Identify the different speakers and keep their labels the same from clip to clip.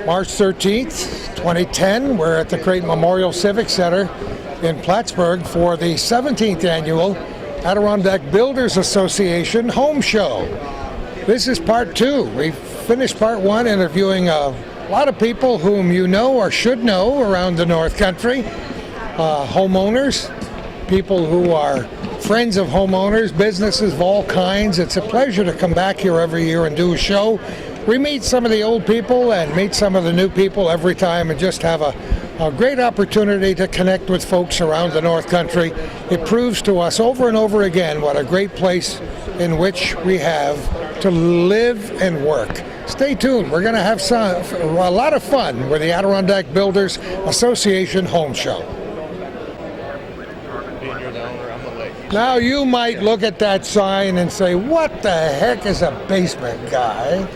Speaker 1: March 13th, 2010. We're at the Creighton Memorial Civic Center in Plattsburgh for the 17th annual Adirondack Builders Association Home Show. This is part two. We finished part one interviewing a lot of people whom you know or should know around the North Country, homeowners, people who are friends of homeowners, businesses of all kinds. It's a pleasure to come back here every year and do a show. We meet some of the old people and meet some of the new people every time and just have a great opportunity to connect with folks around the North Country. It proves to us over and over again what a great place in which we have to live and work. Stay tuned. We're going to have a lot of fun with the Adirondack Builders Association Home Show. Now you might look at that sign and say, what the heck is a basement guy?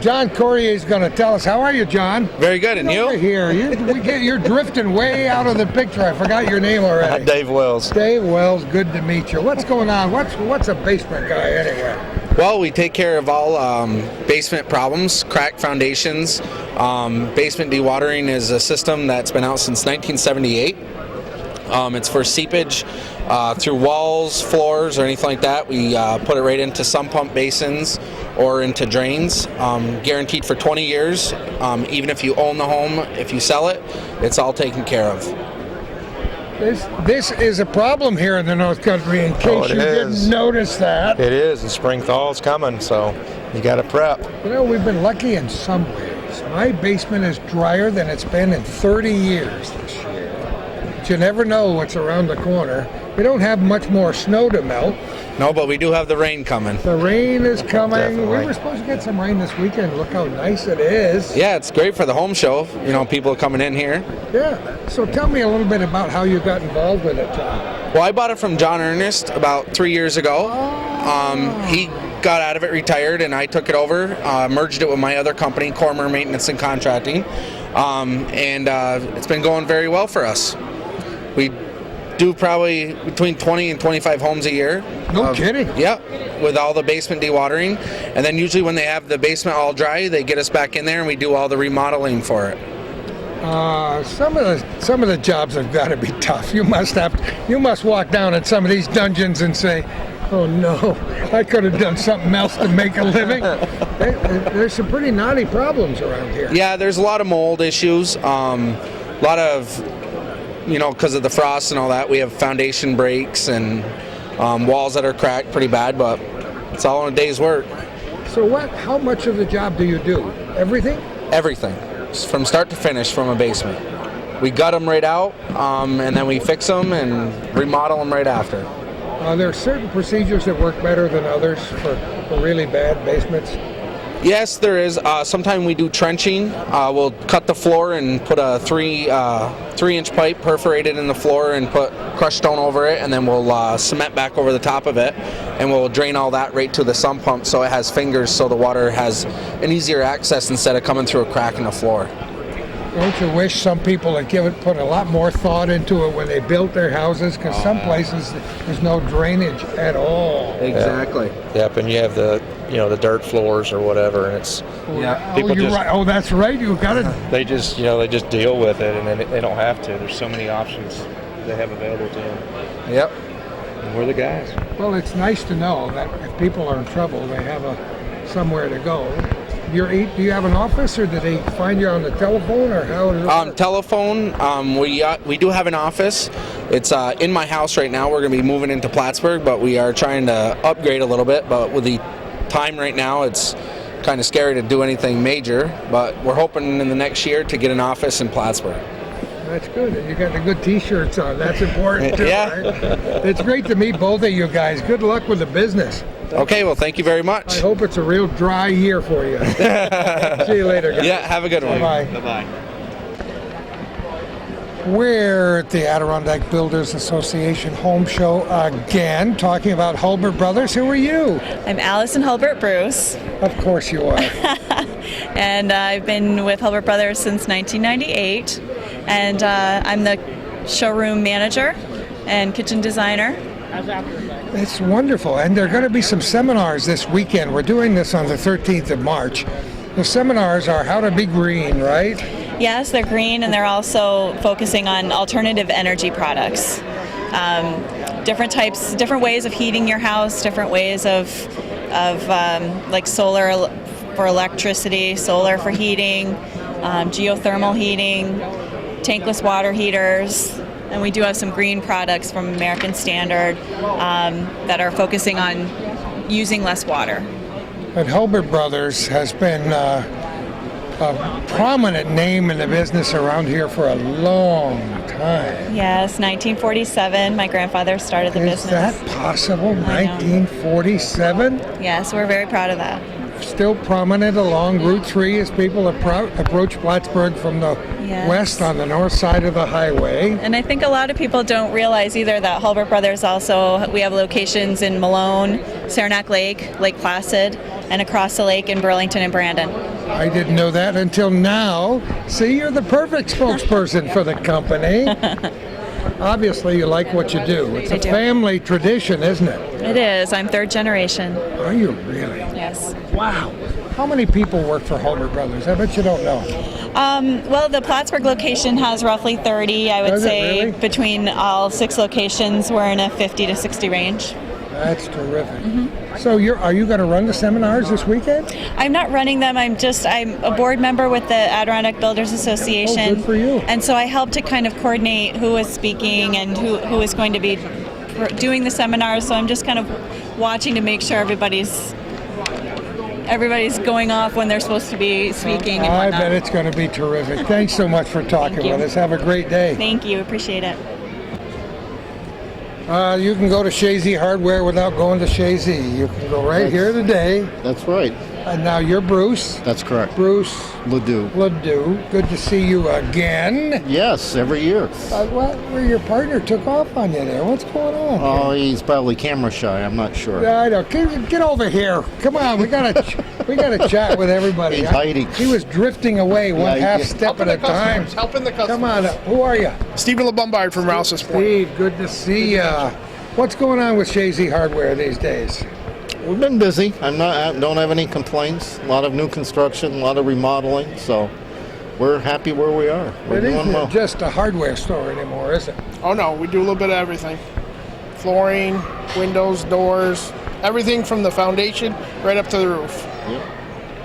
Speaker 1: John Corrier is going to tell us. How are you, John?
Speaker 2: Very good, and you?
Speaker 1: Here. You're drifting way out of the picture. I forgot your name already.
Speaker 2: Dave Wells.
Speaker 1: Dave Wells, good to meet you. What's going on? What's a basement guy anyway?
Speaker 2: Well, we take care of all basement problems, cracked foundations. Basement dewatering is a system that's been out since 1978. It's for seepage through walls, floors, or anything like that. We put it right into sump pump basins or into drains. Guaranteed for 20 years. Even if you own the home, if you sell it, it's all taken care of.
Speaker 1: This is a problem here in the North Country, in case you didn't notice that.
Speaker 3: It is, and spring thaw is coming, so you got to prep.
Speaker 1: You know, we've been lucky in some ways. My basement is drier than it's been in 30 years this year. But you never know what's around the corner. We don't have much more snow to melt.
Speaker 2: No, but we do have the rain coming.
Speaker 1: The rain is coming.
Speaker 3: Definitely.
Speaker 1: We were supposed to get some rain this weekend. Look how nice it is.
Speaker 2: Yeah, it's great for the home show. You know, people coming in here.
Speaker 1: Yeah. So tell me a little bit about how you got involved with it, John.
Speaker 2: Well, I bought it from John Ernest about 3 years ago. He got out of it, retired, and I took it over, merged it with my other company, Cormer Maintenance and Contracting, and it's been going very well for us. We do probably between 20 and 25 homes a year.
Speaker 1: No kidding.
Speaker 2: Yeah, with all the basement dewatering. And then usually when they have the basement all dry, they get us back in there and we do all the remodeling for it.
Speaker 1: Some of the jobs have got to be tough. You must walk down at some of these dungeons and say, oh no, I could have done something else to make a living. There's some pretty naughty problems around here.
Speaker 2: Yeah, there's a lot of mold issues. A lot of, you know, because of the frost and all that, we have foundation breaks and walls that are cracked pretty bad, but it's all in a day's work.
Speaker 1: So how much of the job do you do? Everything?
Speaker 2: Everything, from start to finish from a basement. We gut them right out, and then we fix them and remodel them right after.
Speaker 1: There are certain procedures that work better than others for really bad basements.
Speaker 2: Yes, there is. Sometimes we do trenching. We'll cut the floor and put a 3-inch pipe perforated in the floor and put crushed stone over it, and then we'll cement back over the top of it, and we'll drain all that right to the sump pump so it has fingers, so the water has an easier access instead of coming through a crack in the floor.
Speaker 1: Don't you wish some people had put a lot more thought into it when they built their houses? Because some places there's no drainage at all.
Speaker 2: Exactly.
Speaker 3: Yep, and you have the dirt floors or whatever, and it's
Speaker 1: Right. Oh, that's right. You got it.
Speaker 3: They just deal with it, and they don't have to. There's so many options they have available to them.
Speaker 2: Yep.
Speaker 3: And we're the guys.
Speaker 1: Well, it's nice to know that if people are in trouble, they have somewhere to go. Do you have an office, or do they find you on the telephone, or how does it work?
Speaker 2: Telephone. We do have an office. It's in my house right now. We're going to be moving into Plattsburgh, but we are trying to upgrade a little bit. But with the time right now, it's kind of scary to do anything major. But we're hoping in the next year to get an office in Plattsburgh.
Speaker 1: That's good. And you got the good T-shirts on. That's important too.
Speaker 2: Yeah.
Speaker 1: Right? It's great to meet both of you guys. Good luck with the business.
Speaker 2: Okay, well, thank you very much.
Speaker 1: I hope it's a real dry year for you. See you later, guys.
Speaker 2: Yeah, have a good one.
Speaker 1: Bye-bye.
Speaker 3: Bye-bye.
Speaker 1: We're at the Adirondack Builders Association Home Show again, talking about Hulbert Brothers. Who are you?
Speaker 4: I'm Allison Hulbert Bruce.
Speaker 1: Of course you are.
Speaker 4: And I've been with Hulbert Brothers since 1998. And I'm the showroom manager and kitchen designer.
Speaker 1: It's wonderful. And there are going to be some seminars this weekend. We're doing this on the 13th of March. The seminars are how to be green, right?
Speaker 4: Yes, they're green, and they're also focusing on alternative energy products. Different ways of heating your house, different ways of like solar for electricity, solar for heating, geothermal heating, tankless water heaters, and we do have some green products from American Standard that are focusing on using less water.
Speaker 1: But Hulbert Brothers has been a prominent name in the business around here for a long time.
Speaker 4: Yes, 1947, my grandfather started the business.
Speaker 1: Is that possible?
Speaker 4: I know.
Speaker 1: 1947?
Speaker 4: Yes, we're very proud of that.
Speaker 1: Still prominent along Route 3 as people approach Plattsburgh from the
Speaker 4: Yes.
Speaker 1: west on the north side of the highway.
Speaker 4: And I think a lot of people don't realize either that Hulbert Brothers also, we have locations in Malone, Saranac Lake, Lake Placid, and across the lake in Burlington and Brandon.
Speaker 1: I didn't know that until now. See, you're the perfect spokesperson for the company. Obviously, you like what you do. It's
Speaker 4: I
Speaker 1: a
Speaker 4: do.
Speaker 1: family tradition, isn't it?
Speaker 4: It is. I'm third generation.
Speaker 1: Are you really?
Speaker 4: Yes.
Speaker 1: Wow. How many people work for Hulbert Brothers? I bet you don't know.
Speaker 4: Well, the Plattsburgh location has roughly 30. I would
Speaker 1: Does it
Speaker 4: say
Speaker 1: really?
Speaker 4: between all 6 locations, we're in a 50 to 60 range.
Speaker 1: That's terrific. So are you going to run the seminars this weekend?
Speaker 4: I'm not running them. I'm a board member with the Adirondack Builders Association.
Speaker 1: Oh, good for you.
Speaker 4: And so I help to kind of coordinate who is speaking and who is going to be doing the seminars. So I'm just kind of watching to make sure everybody's going off when they're supposed to be speaking and
Speaker 1: I
Speaker 4: whatnot.
Speaker 1: bet it's going to be terrific. Thanks so much for talking
Speaker 4: Thank you.
Speaker 1: with us. Have a great day.
Speaker 4: Thank you. Appreciate it.
Speaker 1: You can go to Shazy Hardware without going to Shazy. You can go right here today.
Speaker 5: That's right.
Speaker 1: And now you're Bruce.
Speaker 5: That's correct.
Speaker 1: Bruce
Speaker 5: Ledoux.
Speaker 1: Ledoux. Good to see you again.
Speaker 5: Yes, every year.
Speaker 1: Where your partner took off on you there. What's going on?
Speaker 5: Oh, he's probably camera shy. I'm not sure.
Speaker 1: I know. Get over here. Come on. We gotta chat with everybody.
Speaker 5: He's hiding.
Speaker 1: He was drifting away one
Speaker 5: Yeah,
Speaker 1: half
Speaker 5: yeah.
Speaker 1: step at a time.
Speaker 6: Helping the customers.
Speaker 1: Come on. Who are you?
Speaker 6: Stephen LeBombard from Rouse's Point.
Speaker 1: Steve, good to see ya. What's going on with Shazy Hardware these days?
Speaker 5: We've been busy. Don't have any complaints. A lot of new construction, a lot of remodeling. So we're happy where we are. We're
Speaker 1: It
Speaker 5: doing
Speaker 1: isn't
Speaker 5: well.
Speaker 1: just a hardware store anymore, is it?
Speaker 6: Oh no, we do a little bit of everything. Flooring, windows, doors, everything from the foundation right up to the roof.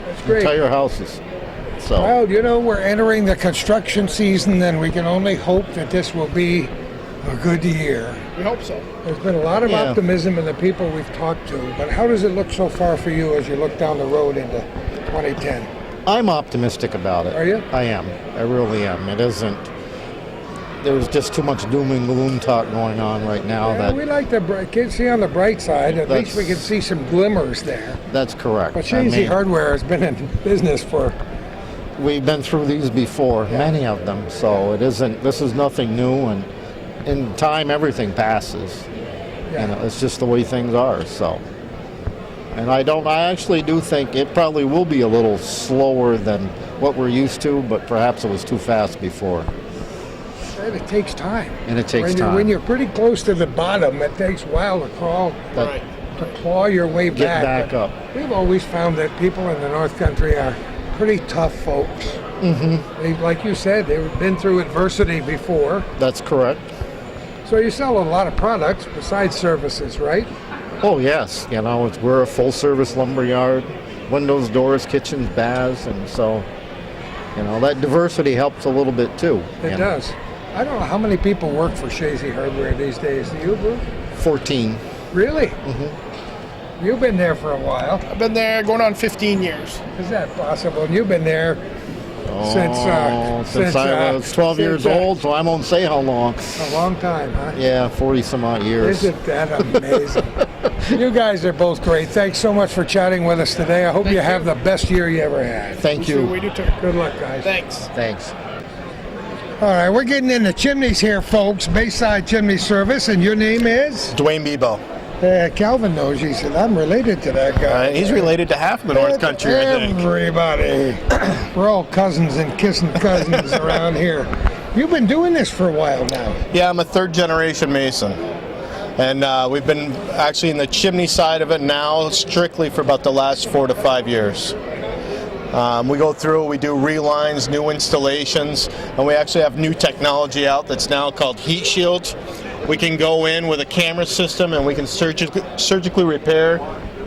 Speaker 1: That's great.
Speaker 5: Entire houses. So
Speaker 1: Well, we're entering the construction season, and we can only hope that this will be a good year.
Speaker 6: We hope so.
Speaker 1: There's been a lot of
Speaker 5: Yeah.
Speaker 1: optimism in the people we've talked to, but how does it look so far for you as you look down the road into 2010?
Speaker 5: I'm optimistic about it.
Speaker 1: Are you?
Speaker 5: I am. I really am. It isn't. There's just too much doom and gloom talk going on right now.
Speaker 1: Yeah, we like to see on the bright side. At least we can see some glimmers there.
Speaker 5: That's correct.
Speaker 1: But
Speaker 5: I
Speaker 1: Shazy
Speaker 5: mean,
Speaker 1: Hardware has been in business for
Speaker 5: we've been through these before, many of them. So it isn't. This is nothing new, and in time, everything passes. It's just the way things are. So, and I actually do think it probably will be a little slower than what we're used to, but perhaps it was too fast before.
Speaker 1: And it takes time.
Speaker 5: And it takes time.
Speaker 1: When you're pretty close to the bottom, it takes a while to crawl,
Speaker 5: But
Speaker 1: to claw your way
Speaker 5: get back
Speaker 1: But
Speaker 5: up.
Speaker 1: We've always found that people in the North Country are pretty tough folks. Mm-hmm. Like you said, they've been through adversity before.
Speaker 5: That's correct.
Speaker 1: So you sell a lot of products besides services, right?
Speaker 5: Oh yes, we're a full-service lumber yard, windows, doors, kitchens, baths, and so that diversity helps a little bit too.
Speaker 1: It does. I don't know how many people work for Shazy Hardware these days. Do you, Bruce?
Speaker 5: 14.
Speaker 1: Really? Mm-hmm. You've been there for a while.
Speaker 6: I've been there going on 15 years.
Speaker 1: Is that possible? And you've been there
Speaker 5: Since I was 12 years old, so I won't say how long.
Speaker 1: A long time, huh?
Speaker 5: Yeah, 40 some odd years.
Speaker 1: Isn't that amazing? You guys are both great. Thanks so much for chatting with us today. I hope you have the best year you ever had.
Speaker 5: Thank you.
Speaker 6: We do too.
Speaker 1: Good luck, guys.
Speaker 6: Thanks.
Speaker 5: Thanks.
Speaker 1: All right, we're getting into chimneys here, folks. Bayside Chimney Service, and your name is?
Speaker 7: Dwayne Bebo.
Speaker 1: Calvin knows you. Said, I'm related to that guy.
Speaker 7: He's related to half of the North Country, I think.
Speaker 1: Everybody. We're all cousins and kissing cousins around here. You've been doing this for a while now.
Speaker 7: Yeah, I'm a third generation Mason. And we've been actually in the chimney side of it now strictly for about the last 4 to 5 years. We go through, we do relines, new installations, and we actually have new technology out that's now called heat shields. We can go in with a camera system and we can surgically repair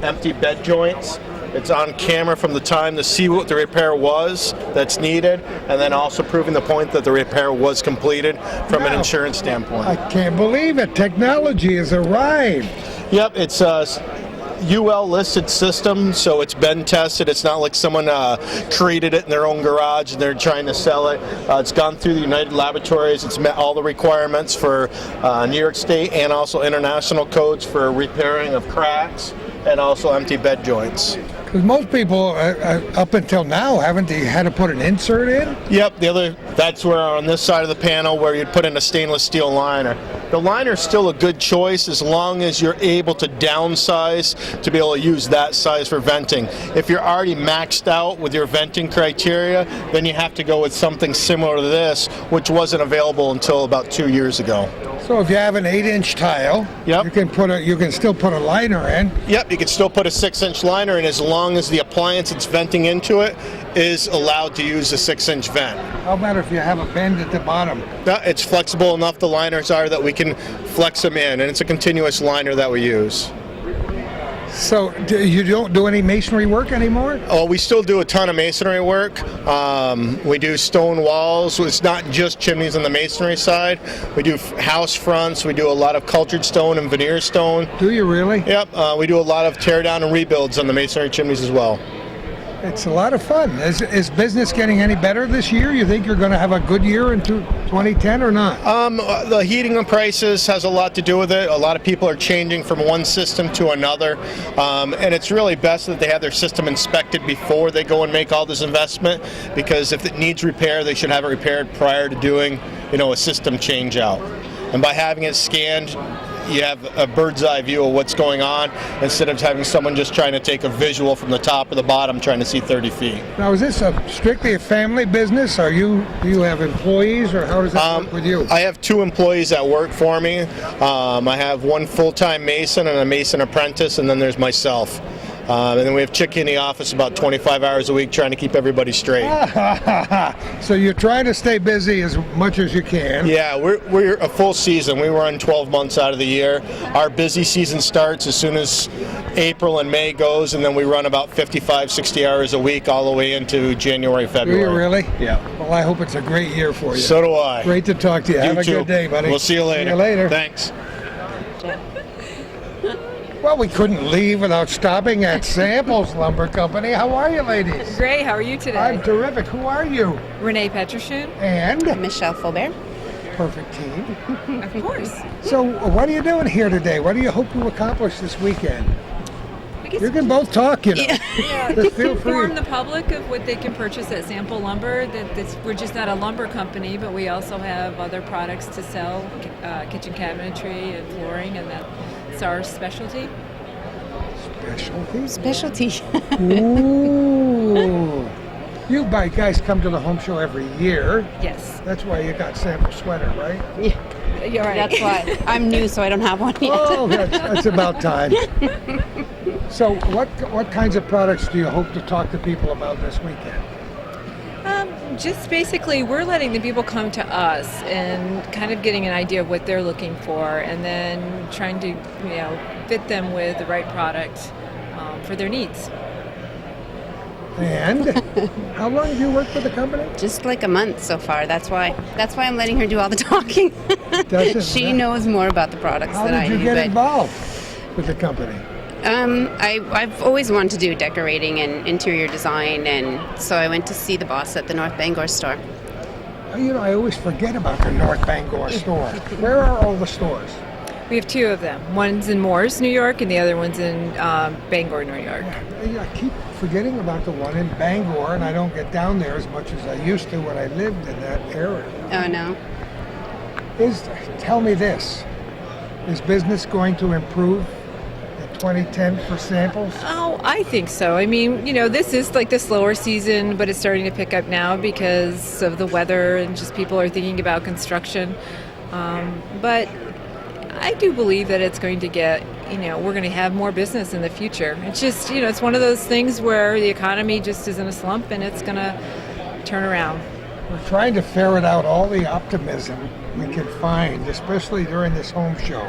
Speaker 7: empty bed joints. It's on camera from the time to see what the repair was that's needed, and then also proving the point that the repair was completed from an
Speaker 1: Wow.
Speaker 7: insurance standpoint.
Speaker 1: I can't believe it. Technology has arrived.
Speaker 7: Yep, it's a UL listed system, so it's been tested. It's not like someone created it in their own garage and they're trying to sell it. It's gone through the United Laboratories. It's met all the requirements for New York State and also international codes for repairing of cracks and also empty bed joints.
Speaker 1: Because most people, up until now, haven't they had to put an insert in?
Speaker 7: Yep, that's where on this side of the panel where you'd put in a stainless steel liner. The liner's still a good choice as long as you're able to downsize to be able to use that size for venting. If you're already maxed out with your venting criteria, then you have to go with something similar to this, which wasn't available until about 2 years ago.
Speaker 1: So if you have an 8-inch tile,
Speaker 7: Yep.
Speaker 1: you can still put a liner in.
Speaker 7: Yep, you can still put a 6-inch liner in as long as the appliance it's venting into it is allowed to use a 6-inch vent.
Speaker 1: How about if you have a bend at the bottom?
Speaker 7: It's flexible enough, the liners are, that we can flex them in, and it's a continuous liner that we use.
Speaker 1: So you don't do any masonry work anymore?
Speaker 7: Oh, we still do a ton of masonry work. We do stone walls. It's not just chimneys on the masonry side. We do house fronts. We do a lot of cultured stone and veneer stone.
Speaker 1: Do you really?
Speaker 7: Yep, we do a lot of tear down and rebuilds on the masonry chimneys as well.
Speaker 1: It's a lot of fun. Is business getting any better this year? You think you're going to have a good year in 2010 or not?
Speaker 7: The heating and prices has a lot to do with it. A lot of people are changing from one system to another, and it's really best that they have their system inspected before they go and make all this investment, because if it needs repair, they should have it repaired prior to doing, a system change out. And by having it scanned, you have a bird's eye view of what's going on instead of having someone just trying to take a visual from the top or the bottom trying to see 30 feet.
Speaker 1: Now, is this strictly a family business? Do you have employees, or how does that work with you?
Speaker 7: I have 2 employees that work for me. I have one full-time mason and a mason apprentice, and then there's myself. And then we have Chick in the office about 25 hours a week trying to keep everybody straight.
Speaker 1: So you're trying to stay busy as much as you can.
Speaker 7: Yeah, we're a full season. We run 12 months out of the year. Our busy season starts as soon as April and May goes, and then we run about 55, 60 hours a week all the way into January,
Speaker 1: Do
Speaker 7: February.
Speaker 1: you really?
Speaker 7: Yeah.
Speaker 1: Well, I hope it's a great year for you.
Speaker 7: So do I.
Speaker 1: Great to talk to you. Have a
Speaker 7: too.
Speaker 1: good day, buddy.
Speaker 7: We'll see you later.
Speaker 1: See you later.
Speaker 7: Thanks.
Speaker 1: Well, we couldn't leave without stopping at Samples Lumber Company. How are you, ladies?
Speaker 8: Great, how are you today?
Speaker 1: I'm terrific. Who are you?
Speaker 8: Renee Petrushin.
Speaker 1: And
Speaker 9: Michelle Faubert.
Speaker 1: perfect team.
Speaker 8: Of course.
Speaker 1: So, what are you doing here today? What do you hope to accomplish this weekend?
Speaker 8: I guess
Speaker 1: You can both talk, you know.
Speaker 8: yeah,
Speaker 1: Just feel free.
Speaker 8: inform the public of what they can purchase at Sample Lumber. We're just not a lumber company, but we also have other products to sell, kitchen cabinetry and flooring, and that's our specialty.
Speaker 1: Specialty.
Speaker 9: Specialty.
Speaker 1: Ooh. You guys come to the home show every year.
Speaker 8: Yes.
Speaker 1: That's why you got sample sweater, right?
Speaker 8: You're right.
Speaker 9: That's why. I'm new, so I don't have one yet.
Speaker 1: Oh, that's about time. So, what kinds of products do you hope to talk to people about this weekend?
Speaker 8: Just basically, we're letting the people come to us and kind of getting an idea of what they're looking for, and then trying to, fit them with the right product for their needs.
Speaker 1: And how long have you worked for the company?
Speaker 9: Just like a month so far. That's why I'm letting her do all the talking. She knows more about the products
Speaker 1: How
Speaker 9: than I
Speaker 1: did
Speaker 9: do.
Speaker 1: you get
Speaker 9: but,
Speaker 1: involved with the company?
Speaker 9: I've always wanted to do decorating and interior design, and so I went to see the boss at the North Bangor store.
Speaker 1: I always forget about the North Bangor store. Where are all the stores?
Speaker 8: We have 2 of them. One's in Morris, New York, and the other one's in Bangor, New York.
Speaker 1: I keep forgetting about the one in Bangor, and I don't get down there as much as I used to when I lived in that area.
Speaker 9: Oh no.
Speaker 1: Tell me this. Is business going to improve in 2010 for Samples?
Speaker 8: Oh, I think so. I mean, this is like the slower season, but it's starting to pick up now because of the weather and just people are thinking about construction. But I do believe that it's going to get we're going to have more business in the future. It's just, it's one of those things where the economy just is in a slump and it's going to turn around.
Speaker 1: We're trying to ferret out all the optimism we can find, especially during this home show.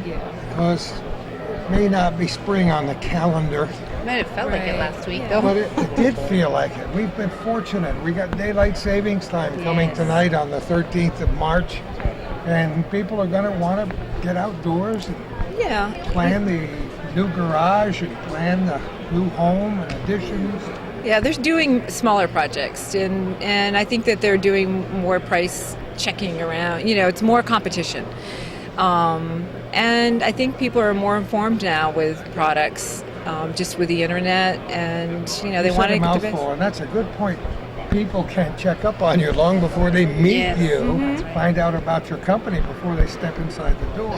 Speaker 8: Yeah.
Speaker 1: Because it may not be spring on the calendar,
Speaker 9: Might have felt like it last week,
Speaker 8: Yeah.
Speaker 9: though.
Speaker 1: but it did feel like it. We've been fortunate. We got daylight savings time coming
Speaker 8: Yes.
Speaker 1: tonight on the 13th of March, and people are going to want to get outdoors and
Speaker 8: Yeah.
Speaker 1: plan the new garage and plan the new home and additions.
Speaker 8: Yeah, they're doing smaller projects, and I think that they're doing more price checking around. It's more competition. And I think people are more informed now with products, just with the internet, and they
Speaker 1: You
Speaker 8: want
Speaker 1: said
Speaker 8: to
Speaker 1: a
Speaker 8: get the
Speaker 1: mouthful,
Speaker 8: best.
Speaker 1: and that's a good point. People can check up on you long before they meet
Speaker 9: Yes.
Speaker 1: you, find out about your company before they step inside the door.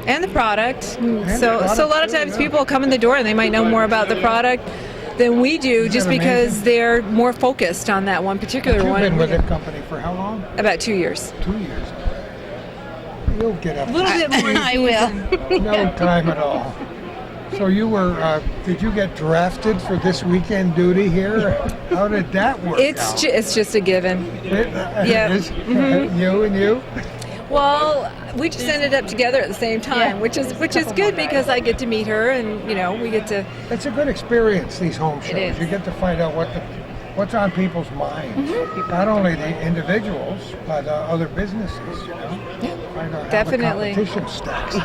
Speaker 8: And the product.
Speaker 1: the
Speaker 8: So
Speaker 1: product
Speaker 8: a lot of
Speaker 1: too,
Speaker 8: times
Speaker 1: yeah.
Speaker 8: people come in the door and they might know more about the product than we do,
Speaker 1: Isn't
Speaker 8: just
Speaker 1: that
Speaker 8: because
Speaker 1: amazing?
Speaker 8: they're more focused on that one particular
Speaker 1: You've
Speaker 8: one.
Speaker 1: been with the company for how long?
Speaker 8: About 2 years.
Speaker 1: 2 years. You'll get up
Speaker 8: A little bit more.
Speaker 9: I will.
Speaker 1: no time at all. So you were, did you get drafted for this weekend duty here? How did that work
Speaker 8: It's
Speaker 1: out?
Speaker 8: it's just a given. Yeah.
Speaker 1: It is? You and you?
Speaker 8: Well, we just ended up together at the same time,
Speaker 9: Yeah.
Speaker 8: which is good because I get to meet her, and we get to.
Speaker 1: It's a good experience, these home shows.
Speaker 8: is.
Speaker 1: You get to find out what's on people's minds. Not only the individuals, but other businesses, Find out
Speaker 8: Definitely.
Speaker 1: how the competition stacks.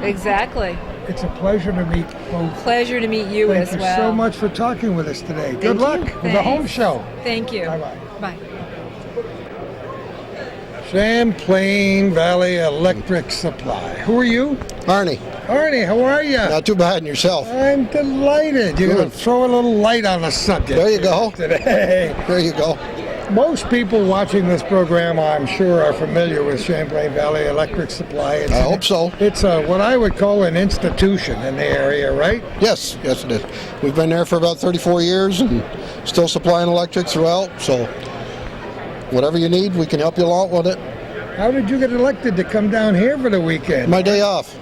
Speaker 8: Exactly.
Speaker 1: It's a pleasure to meet both.
Speaker 8: Pleasure to meet you
Speaker 1: Thank
Speaker 8: as
Speaker 1: you
Speaker 8: well.
Speaker 1: so much for talking with us today. Good
Speaker 8: Thank
Speaker 1: luck
Speaker 8: you.
Speaker 1: with the home
Speaker 8: Thanks.
Speaker 1: show.
Speaker 8: Thank you.
Speaker 1: Bye-bye.
Speaker 8: Bye.
Speaker 1: Champlain Valley Electric Supply. Who are you?
Speaker 10: Arnie,
Speaker 1: Arnie, how are you?
Speaker 10: not too bad in yourself.
Speaker 1: I'm delighted. You're going to
Speaker 10: Good.
Speaker 1: throw a little light on the subject.
Speaker 10: There you go.
Speaker 1: Today.
Speaker 10: There you go.
Speaker 1: Most people watching this program, I'm sure, are familiar with Champlain Valley Electric Supply.
Speaker 10: I hope so.
Speaker 1: It's what I would call an institution in the area, right?
Speaker 10: Yes, yes it is. We've been there for about 34 years and still supplying electric throughout. So whatever you need, we can help you along with it.
Speaker 1: How did you get elected to come down here for the weekend?
Speaker 10: My day off.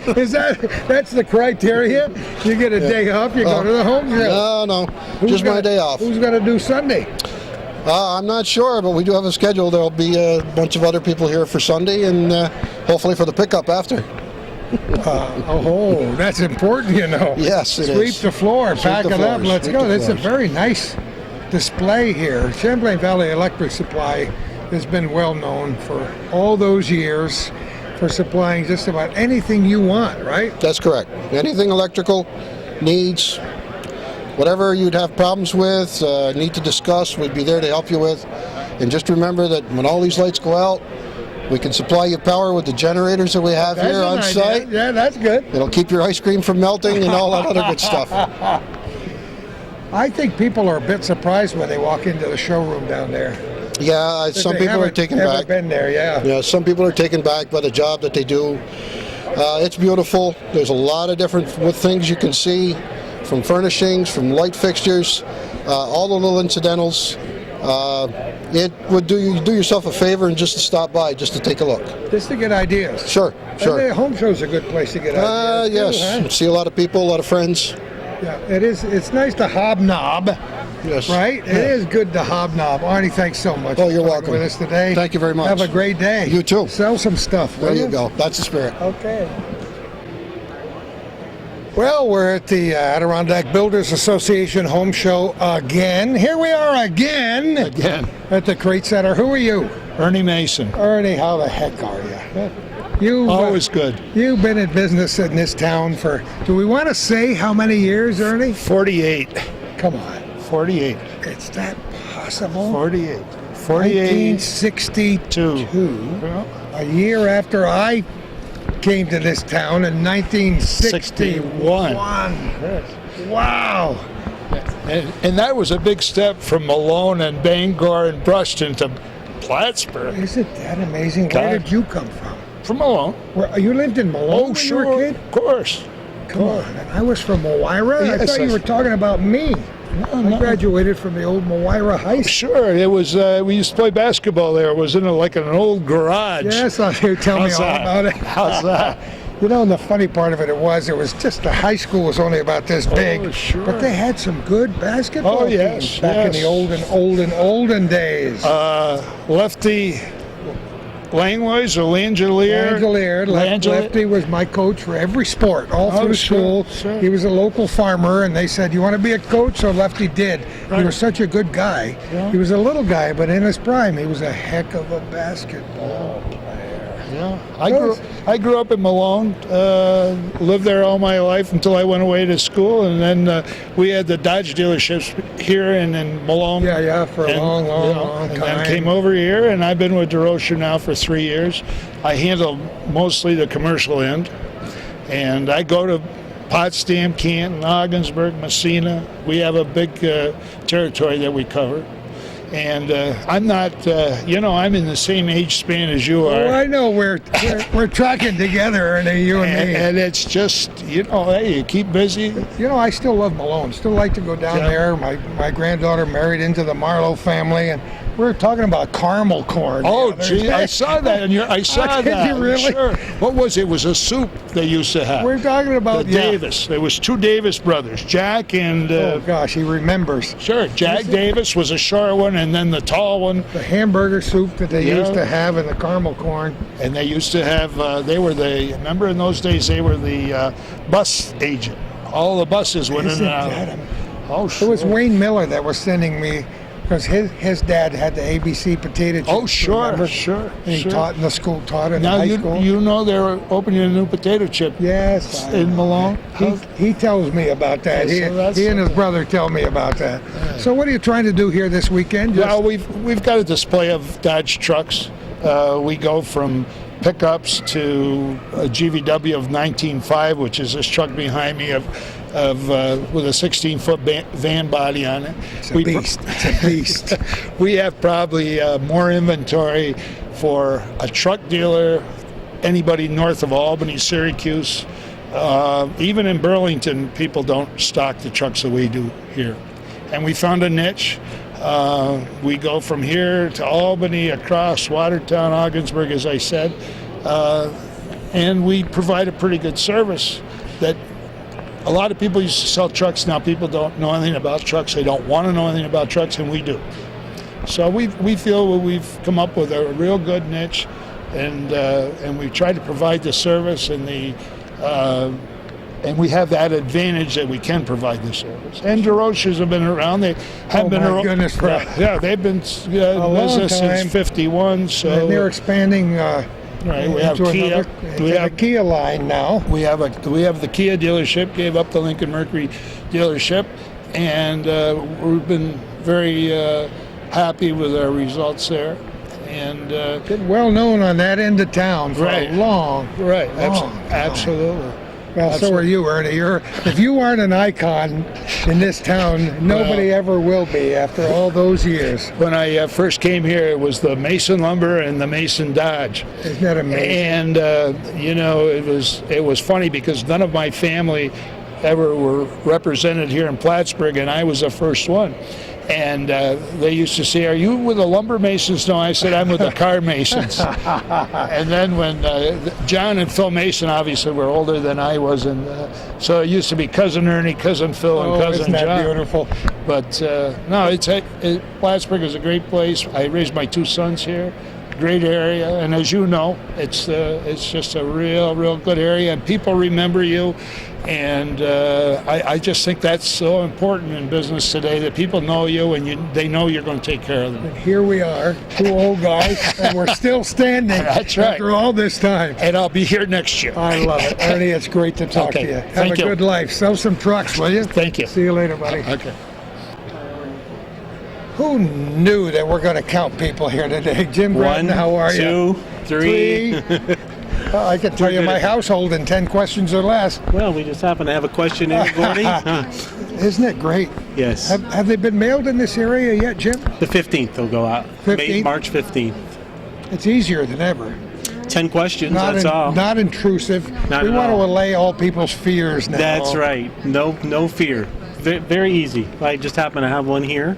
Speaker 1: That's the criteria? You get a day off, you go to the home show.
Speaker 10: No, just my day off.
Speaker 1: Who's going to do Sunday?
Speaker 10: I'm not sure, but we do have a schedule. There'll be a bunch of other people here for Sunday and hopefully for the pickup after.
Speaker 1: That's important,
Speaker 10: Yes, it
Speaker 1: Sweep
Speaker 10: is.
Speaker 1: the floor,
Speaker 10: Sweep
Speaker 1: pack
Speaker 10: the
Speaker 1: it up,
Speaker 10: floors,
Speaker 1: let's
Speaker 10: sweep
Speaker 1: go.
Speaker 10: the
Speaker 1: It's a
Speaker 10: floors.
Speaker 1: very nice display here. Champlain Valley Electric Supply has been well known for all those years for supplying just about anything you want, right?
Speaker 10: That's correct. Anything electrical needs, whatever you'd have problems with, need to discuss, we'd be there to help you with. And just remember that when all these lights go out, we can supply you power with the generators that we have
Speaker 1: That's
Speaker 10: here
Speaker 1: an
Speaker 10: on
Speaker 1: idea.
Speaker 10: site.
Speaker 1: Yeah, that's good.
Speaker 10: It'll keep your ice cream from melting and all that other good stuff.
Speaker 1: I think people are a bit surprised when they walk into the showroom down there.
Speaker 10: Yeah, some
Speaker 1: They
Speaker 10: people are
Speaker 1: haven't
Speaker 10: taken
Speaker 1: ever
Speaker 10: back.
Speaker 1: been there, yeah.
Speaker 10: Yeah, some people are taken back by the job that they do. It's beautiful. There's a lot of different things you can see, from furnishings, from light fixtures, all the little incidentals. It would do yourself a favor and just to stop by, just to take a look.
Speaker 1: Just to get ideas.
Speaker 10: Sure,
Speaker 1: And
Speaker 10: sure.
Speaker 1: the home show's a good place to get ideas.
Speaker 10: Yes,
Speaker 1: too, huh?
Speaker 10: see a lot of people, a lot of friends.
Speaker 1: Yeah, it is. It's nice to hobnob,
Speaker 10: Yes.
Speaker 1: right? It is good to hobnob. Arnie, thanks so much.
Speaker 10: Oh,
Speaker 1: for
Speaker 10: you're
Speaker 1: talking
Speaker 10: welcome.
Speaker 1: with us today.
Speaker 10: Thank you very much.
Speaker 1: Have a great day.
Speaker 10: You too.
Speaker 1: Sell some stuff.
Speaker 10: There
Speaker 1: will
Speaker 10: you go. That's the spirit.
Speaker 1: Okay. Well, we're at the Adirondack Builders Association Home Show again. Here we are again at the Crate Center. Who are you?
Speaker 11: Ernie Mason.
Speaker 1: Ernie, how the heck are you?
Speaker 11: Always good.
Speaker 1: You've been in business in this town for, do we want to say how many years, Ernie?
Speaker 11: 48.
Speaker 1: Come on.
Speaker 11: 48.
Speaker 1: It's that possible?
Speaker 11: 48. 48.
Speaker 1: 1962. A year after I came to this town in 1961. Wow.
Speaker 11: And that was a big step from Malone and Bangor and Brushton to Plattsburgh.
Speaker 1: Isn't that amazing? Where did you come from?
Speaker 11: From Malone.
Speaker 1: You lived in Malone when you were a kid?
Speaker 11: Of course.
Speaker 1: Come on. And I was from Moira? I
Speaker 11: Yes,
Speaker 1: thought you were talking about me. I graduated from the old Moira High School.
Speaker 11: Sure, it was. We used to play basketball there. It was in like an old garage.
Speaker 1: Yes, you tell me
Speaker 11: How's
Speaker 1: all
Speaker 11: that?
Speaker 1: about it.
Speaker 11: How's that?
Speaker 1: You know, and the funny part of it was just the high school was only about this big,
Speaker 11: sure.
Speaker 1: but they had some good basketball
Speaker 11: Oh, yes,
Speaker 1: teams back in the olden days.
Speaker 11: Lefty Langlois or Langelier.
Speaker 1: Lefty was my coach for every sport, all through school.
Speaker 11: Sure.
Speaker 1: He was a local farmer, and they said, "You want to be a coach?" So Lefty did. He
Speaker 11: Right.
Speaker 1: was such a good guy.
Speaker 11: Yeah.
Speaker 1: He was a little guy, but in his prime, he was a heck of a basketball player.
Speaker 11: Yeah, I grew up in Malone, lived there all my life until I went away to school, and then we had the Dodge dealerships here and in Malone.
Speaker 1: Yeah, for a long
Speaker 11: and
Speaker 1: time.
Speaker 11: then came over here, and I've been with DeRocher now for 3 years. I handle mostly the commercial end, and I go to Potsdam, Canton, Ogdensburg, Messina. We have a big territory that we cover. And I'm not, I'm in the same age span as you are.
Speaker 1: Oh, I know we're tracking together, Ernie, you and me.
Speaker 11: And it's just, hey, you keep busy.
Speaker 1: You know, I still love Malone. Still like to go down there. My granddaughter married into the Marlowe family, and we were talking about caramel corn.
Speaker 11: Oh, gee, I saw that. I saw
Speaker 1: Did
Speaker 11: that.
Speaker 1: you really?
Speaker 11: Sure. What was it? It was a soup they used to have.
Speaker 1: We're talking about
Speaker 11: the Davis. There was 2 Davis brothers, Jack and.
Speaker 1: Oh gosh, he remembers.
Speaker 11: Sure, Jack Davis was a short one, and then the tall one.
Speaker 1: The hamburger soup that they used to have in the caramel corn.
Speaker 11: And they used to have. Remember in those days they were the bus agent. All the buses went in and out. Oh, sure.
Speaker 1: It was Wayne Miller that was sending me. Because his dad had the ABC potato chips.
Speaker 11: Oh, sure,
Speaker 1: remember?
Speaker 11: sure.
Speaker 1: And he taught in the school, taught in
Speaker 11: now
Speaker 1: high school.
Speaker 11: You know they're opening a new potato chip.
Speaker 1: Yes.
Speaker 11: In Malone.
Speaker 1: He tells me about that.
Speaker 11: Yeah,
Speaker 1: he and his brother tell me about that.
Speaker 11: Yeah.
Speaker 1: So what are you trying to do here this weekend?
Speaker 11: Well, we've got a display of Dodge trucks. We go from pickups to a GVW of 19.5, which is this truck behind me with a 16-foot van body on it.
Speaker 1: It's a beast.
Speaker 11: We have probably more inventory for a truck dealer, anybody north of Albany, Syracuse. Even in Burlington, people don't stock the trucks that we do here. And we found a niche. We go from here to Albany, across Watertown, Ogdensburg, as I said, and we provide a pretty good service that a lot of people used to sell trucks. Now people don't know anything about trucks. They don't want to know anything about trucks, and we do. So we feel we've come up with a real good niche, and we try to provide the service and we have that advantage that we can provide the service. And DeRochers have been around. They have been around.
Speaker 1: Goodness,
Speaker 11: yeah, they've been in business since '51. So
Speaker 1: and they're expanding.
Speaker 11: Right, we have Kia.
Speaker 1: We have a Kia line now.
Speaker 11: We have the Kia dealership. Gave up the Lincoln Mercury dealership, and we've been very happy with our results there. And
Speaker 1: been well known on that end of town for a long
Speaker 11: absolutely.
Speaker 1: Well, so are you, Ernie. If you aren't an icon in this town, nobody ever will be after all those years.
Speaker 11: When I first came here, it was the Mason Lumber and the Mason Dodge.
Speaker 1: Isn't that amazing?
Speaker 11: And it was funny because none of my family ever were represented here in Plattsburgh, and I was the first one. And they used to say, "Are you with the lumber masons?" No, I said, "I'm with the car masons." And then when John and Phil Mason obviously were older than I was, and so it used to be Cousin Ernie, Cousin Phil, and Cousin
Speaker 1: isn't that
Speaker 11: John.
Speaker 1: Beautiful.
Speaker 11: But no, Plattsburgh is a great place. I raised my 2 sons here. Great area, and as you know, it's just a real good area, and people remember you. And I just think that's so important in business today, that people know you and they know you're going to take care of them.
Speaker 1: And here we are, 2 old guys, and we're still standing.
Speaker 11: That's right.
Speaker 1: After all this time.
Speaker 11: And I'll be here next year.
Speaker 1: I love it. Ernie, it's great to talk to you. Have
Speaker 11: Thank
Speaker 1: a
Speaker 11: you.
Speaker 1: good life. Sell some trucks, will you?
Speaker 11: Thank you.
Speaker 1: See you later, buddy.
Speaker 11: Okay.
Speaker 1: Who knew that we're going to count people here today? Jim Bratton, how are you?
Speaker 12: 2, 3.
Speaker 1: Well, I can tell you my household in 10 questions or less.
Speaker 12: Well, we just happen to have a question in, Gordy.
Speaker 1: Isn't it great?
Speaker 12: Yes.
Speaker 1: Have they been mailed in this area yet, Jim?
Speaker 12: The 15th they'll go out.
Speaker 1: 15th?
Speaker 12: March 15th.
Speaker 1: It's easier than ever.
Speaker 12: 10 questions, that's all.
Speaker 1: Not intrusive.
Speaker 12: Not
Speaker 1: we
Speaker 12: at
Speaker 1: want
Speaker 12: all.
Speaker 1: to allay all people's fears now.
Speaker 12: That's right. No fear. Very easy. I just happen to have one here.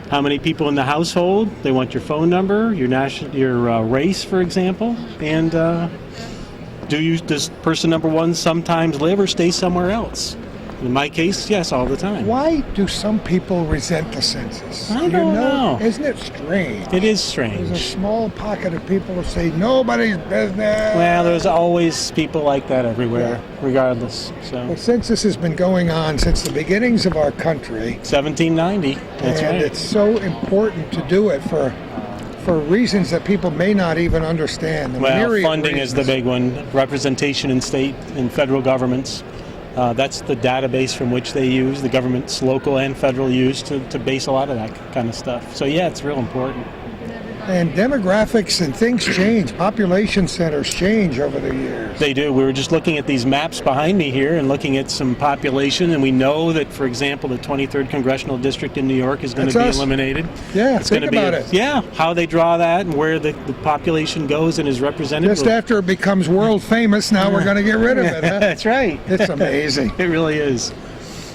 Speaker 12: How many people in the household? They want your phone number, your race, for example, and does person number one sometimes live or stay somewhere else? In my case, yes, all the time.
Speaker 1: Why do some people resent the census?
Speaker 12: I don't know.
Speaker 1: Isn't it strange?
Speaker 12: It is
Speaker 1: There's a
Speaker 12: strange.
Speaker 1: small pocket of people who say nobody's business.
Speaker 12: Well, there's always people like that everywhere, regardless. So
Speaker 1: The census has been going on since the beginnings of our country.
Speaker 12: 1790. That's
Speaker 1: and
Speaker 12: right.
Speaker 1: it's so important to do it for reasons that people may not even understand. The
Speaker 12: Well,
Speaker 1: myriad
Speaker 12: funding is the
Speaker 1: reasons.
Speaker 12: big one. Representation in state and federal governments. That's the database from which they use, the governments, local and federal, use to base a lot of that kind of stuff. So yeah, it's real important.
Speaker 1: And demographics and things change. Population centers change over the years.
Speaker 12: They do. We were just looking at these maps behind me here and looking at some population, and we know that, for example, the 23rd Congressional District in New York is going to be
Speaker 1: That's us.
Speaker 12: eliminated.
Speaker 1: Yeah,
Speaker 12: It's
Speaker 1: think
Speaker 12: going to be
Speaker 1: about it.
Speaker 12: Yeah, how they draw that and where the population goes and is represented.
Speaker 1: Just after it becomes world famous, now we're going to get rid of it. Huh?
Speaker 12: That's right.
Speaker 1: It's amazing.
Speaker 12: It really is.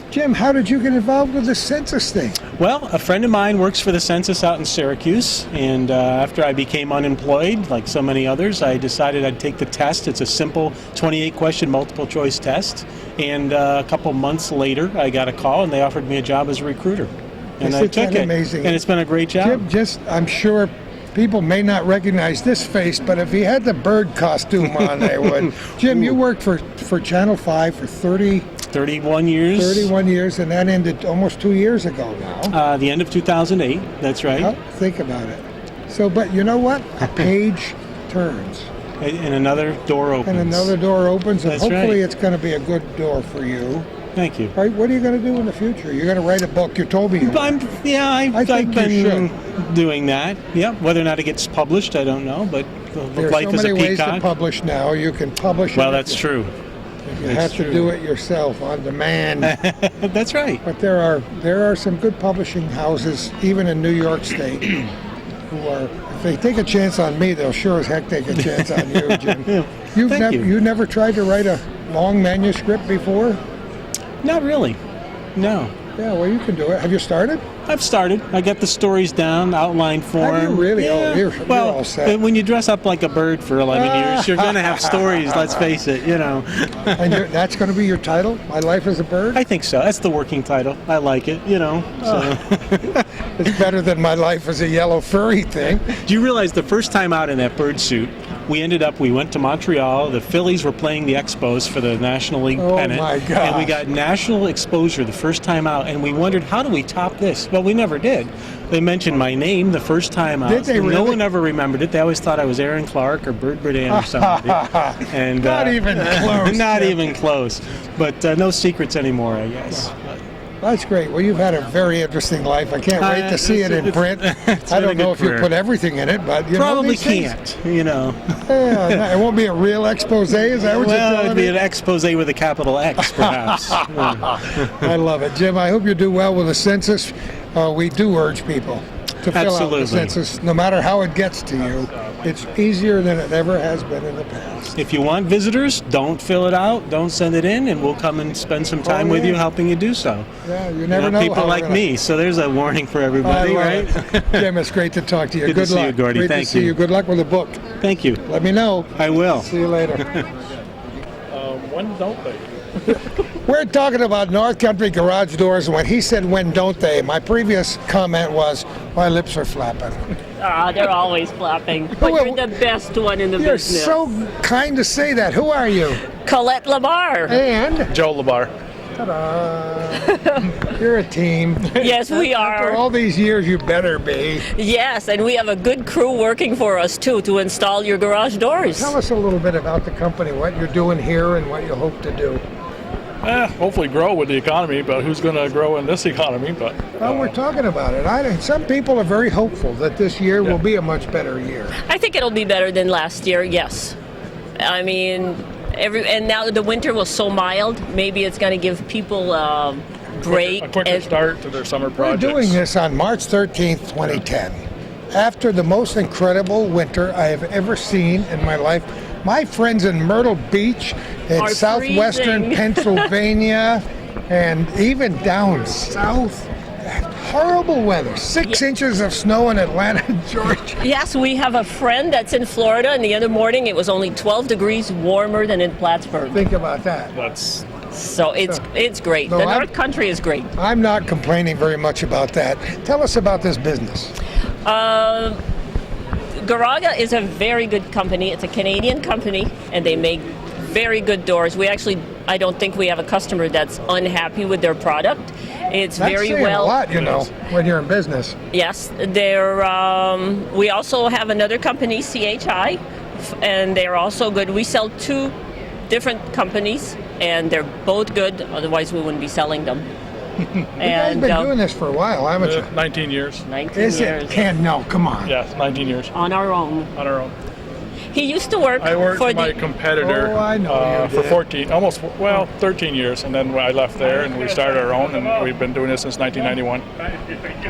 Speaker 1: Jim, how did you get involved with the census thing?
Speaker 12: Well, a friend of mine works for the census out in Syracuse, and after I became unemployed, like so many others, I decided I'd take the test. It's a simple 28-question multiple-choice test, and a couple months later, I got a call, and they offered me a job as a recruiter, and I
Speaker 1: Isn't
Speaker 12: took
Speaker 1: that
Speaker 12: it.
Speaker 1: amazing?
Speaker 12: And it's been a great job.
Speaker 1: Jim, I'm sure people may not recognize this face, but if he had the bird costume on, they would. Jim, you worked for Channel 5 for
Speaker 12: 31 years.
Speaker 1: 31 years, and that ended almost 2 years ago now.
Speaker 12: The end of 2008. That's right.
Speaker 1: Well, think about it. So, but you know what? A page turns.
Speaker 12: And another door opens.
Speaker 1: And another door opens, and
Speaker 12: That's
Speaker 1: hopefully
Speaker 12: right.
Speaker 1: it's going to be a good door for you.
Speaker 12: Thank you.
Speaker 1: Right? What are you going to do in the future? You're going to write a book. You told me you were.
Speaker 12: I've
Speaker 1: think you
Speaker 12: been doing that. Yeah, whether or not it gets published, I don't know, but
Speaker 1: There's
Speaker 12: life
Speaker 1: so
Speaker 12: is
Speaker 1: many
Speaker 12: a
Speaker 1: ways to
Speaker 12: peacock.
Speaker 1: publish now. You can publish
Speaker 12: Well,
Speaker 1: it.
Speaker 12: that's true.
Speaker 1: You
Speaker 12: That's
Speaker 1: have to
Speaker 12: true.
Speaker 1: do it yourself on demand.
Speaker 12: That's right.
Speaker 1: But there are some good publishing houses, even in New York State, who are, if they take a chance on me, they'll sure as heck take a chance on you, Jim.
Speaker 12: Thank you.
Speaker 1: You never tried to write a long manuscript before?
Speaker 12: Not really. No.
Speaker 1: Yeah, well, you can do it. Have you started?
Speaker 12: I've started. I got the stories down, outline form.
Speaker 1: Have you really?
Speaker 12: Yeah.
Speaker 1: Oh, you're
Speaker 12: well,
Speaker 1: all set.
Speaker 12: when you dress up like a bird for 11 years, you're going to have stories, let's face it, you know.
Speaker 1: And that's going to be your title? My Life as a Bird?
Speaker 12: I think so. That's the working title. I like it, you know. So.
Speaker 1: It's better than My Life as a Yellow Furry thing.
Speaker 12: Do you realize the first time out in that bird suit, we went to Montreal. The Phillies were playing the Expos for the National League pennant.
Speaker 1: my gosh.
Speaker 12: And we got national exposure the first time out, and we wondered, how do we top this? Well, we never did. They mentioned my name the first time out.
Speaker 1: Did they
Speaker 12: No
Speaker 1: really?
Speaker 12: one ever remembered it. They always thought I was Aaron Clark or Bird Burdan or somebody. And,
Speaker 1: Not even close.
Speaker 12: Not
Speaker 1: Jim.
Speaker 12: even close. But no secrets anymore, I guess.
Speaker 1: That's great. Well, you've had a very interesting life. I can't wait to see it in print.
Speaker 12: It's
Speaker 1: I
Speaker 12: been a
Speaker 1: don't know
Speaker 12: good
Speaker 1: if you
Speaker 12: career.
Speaker 1: put everything in it, but you
Speaker 12: Probably
Speaker 1: know these things.
Speaker 12: can't, you know.
Speaker 1: Yeah, it won't be a real expose. Is that what you're
Speaker 12: Well,
Speaker 1: telling
Speaker 12: it'd be
Speaker 1: me?
Speaker 12: an expose with a capital X, perhaps.
Speaker 1: I love it, Jim. I hope you do well with the census. We do urge people to fill out
Speaker 12: Absolutely.
Speaker 1: the census, no matter how it gets to you. It's easier than it ever has been in the past.
Speaker 12: If you want visitors, don't fill it out, don't send it in, and we'll come and spend some time with
Speaker 1: yeah.
Speaker 12: you helping you do so.
Speaker 1: Yeah, you never know.
Speaker 12: People
Speaker 1: how we're
Speaker 12: like
Speaker 1: gonna-
Speaker 12: me, so there's a warning for
Speaker 1: I
Speaker 12: everybody,
Speaker 1: love
Speaker 12: right?
Speaker 1: it. Jim, it's great to talk to you.
Speaker 12: Good to
Speaker 1: Good
Speaker 12: see
Speaker 1: luck.
Speaker 12: you, Gordy.
Speaker 1: Great
Speaker 12: Thank
Speaker 1: to see
Speaker 12: you.
Speaker 1: you. Good luck with the book.
Speaker 12: Thank you.
Speaker 1: Let me know.
Speaker 12: I will.
Speaker 1: See you later.
Speaker 3: When don't they?
Speaker 1: We're talking about North Country garage doors, and when he said, when don't they, my previous comment was, my lips are flapping.
Speaker 13: They're always flapping. But
Speaker 1: Well,
Speaker 13: you're the best one in the
Speaker 1: You're
Speaker 13: business.
Speaker 1: so kind to say that. Who are you?
Speaker 13: Colette Lamar.
Speaker 1: And
Speaker 3: Joe Labar.
Speaker 1: ta-da. You're a team.
Speaker 13: Yes, we
Speaker 1: After
Speaker 13: are.
Speaker 1: all these years, you better be.
Speaker 13: Yes, and we have a good crew working for us too to install your garage doors.
Speaker 1: Tell us a little bit about the company, what you're doing here, and what you hope to do.
Speaker 14: Hopefully grow with the economy, but who's going to grow in this economy? But
Speaker 1: Well, we're talking about it. Some people are very hopeful that this year will be a much better year.
Speaker 13: I think it'll be better than last year. Yes, I mean, and now the winter was so mild. Maybe it's going to give people a break.
Speaker 14: a quicker start to their summer
Speaker 1: We're
Speaker 14: projects.
Speaker 1: doing this on March 13th, 2010. After the most incredible winter I have ever seen in my life. My friends in Myrtle Beach, in southwestern
Speaker 13: freezing.
Speaker 1: Pennsylvania, and even down south Horrible weather. 6 inches of snow in Atlanta, Georgia.
Speaker 13: Yes, we have a friend that's in Florida, and the other morning it was only 12 degrees warmer than in Plattsburgh.
Speaker 1: Think about that.
Speaker 13: So it's great.
Speaker 1: No,
Speaker 13: The North Country is great.
Speaker 1: I'm not complaining very much about that. Tell us about this business.
Speaker 13: Garaga is a very good company. It's a Canadian company, and they make very good doors. I don't think we have a customer that's unhappy with their product. It's
Speaker 1: That's
Speaker 13: very
Speaker 1: saying
Speaker 13: well.
Speaker 1: a lot, when you're in business.
Speaker 13: Yes, we also have another company, CHI, and they're also good. We sell 2 different companies, and they're both good. Otherwise, we wouldn't be selling them.
Speaker 1: You guys been doing this for a while, haven't you?
Speaker 14: 19 years.
Speaker 13: 19
Speaker 1: Is
Speaker 13: years.
Speaker 1: it? Ken, no, come on.
Speaker 14: Yes, 19 years.
Speaker 13: On our own.
Speaker 14: On our own.
Speaker 13: He used to work
Speaker 14: I worked for my
Speaker 13: the
Speaker 14: competitor
Speaker 1: Oh, I know you
Speaker 14: for
Speaker 1: did.
Speaker 14: 13 years, and then I left there and we started our own, and we've been doing this since 1991.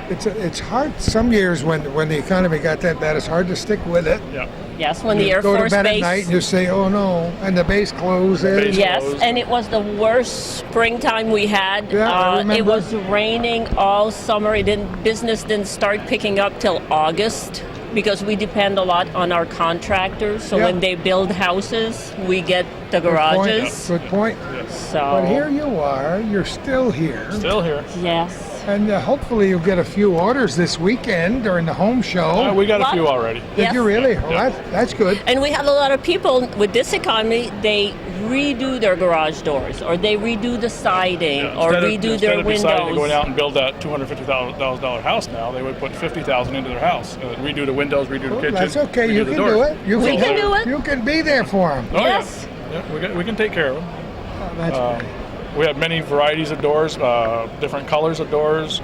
Speaker 1: It's hard some years when the economy got that bad. It's hard to stick with it.
Speaker 14: Yeah.
Speaker 13: Yes, when the Air
Speaker 1: Go
Speaker 13: Force
Speaker 1: to bed
Speaker 13: Base.
Speaker 1: at night and you say, "Oh no," and the base closes.
Speaker 13: Yes, and it was the worst springtime we had.
Speaker 1: Yeah, I
Speaker 13: It
Speaker 1: remember.
Speaker 13: was raining all summer. Business didn't start picking up till August because we depend a lot on our contractors. So
Speaker 1: Yeah.
Speaker 13: when they build houses, we get the garages.
Speaker 1: Good point.
Speaker 13: So
Speaker 1: But here you are. You're still here.
Speaker 14: Still here.
Speaker 13: yes.
Speaker 1: And hopefully you'll get a few orders this weekend during the home show.
Speaker 14: We got a
Speaker 13: What?
Speaker 14: few already.
Speaker 1: Did
Speaker 13: Yes.
Speaker 1: you really? Well, that's good.
Speaker 13: And we have a lot of people with this economy, they redo their garage doors or they redo the siding or redo their
Speaker 14: Instead of deciding to
Speaker 13: windows.
Speaker 14: go out and build that $250,000 house now, they would put $50,000 into their house. Redo the windows, redo the kitchen.
Speaker 1: That's okay.
Speaker 14: redo
Speaker 1: You
Speaker 14: the
Speaker 1: can
Speaker 14: doors.
Speaker 1: do it. You
Speaker 13: We can do it.
Speaker 1: You can be there for them.
Speaker 14: Oh,
Speaker 13: Yes.
Speaker 14: Yeah, we can take care of them.
Speaker 1: That's great.
Speaker 14: We have many varieties of doors, different colors of doors,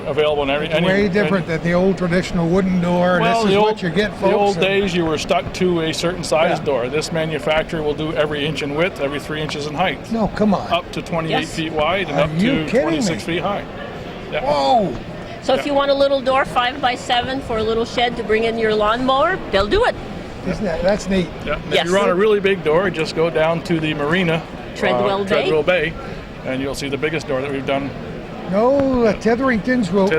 Speaker 14: available in any.
Speaker 1: Way different than the old traditional wooden door.
Speaker 14: Well,
Speaker 1: This is
Speaker 14: the
Speaker 1: what
Speaker 14: old,
Speaker 1: you get, folks.
Speaker 14: the old
Speaker 1: and-
Speaker 14: days, you were stuck to a certain size
Speaker 1: Yeah.
Speaker 14: door. This manufacturer will do every inch in width, every 3 inches in height,
Speaker 1: No, come on.
Speaker 14: up to 28
Speaker 13: Yes.
Speaker 14: feet wide and
Speaker 1: Are
Speaker 14: up
Speaker 1: you
Speaker 14: to
Speaker 1: kidding
Speaker 14: 26
Speaker 1: me?
Speaker 14: feet high. Yeah.
Speaker 1: Whoa!
Speaker 13: So if you want a little door 5x7 for a little shed to bring in your lawnmower, they'll do it.
Speaker 1: That's neat.
Speaker 14: Yeah. And
Speaker 13: Yes.
Speaker 14: If you want a really big door, just go down to the marina,
Speaker 13: Treadwell Bay.
Speaker 14: and you'll see the biggest door that we've done.
Speaker 1: No, Tetheringtons would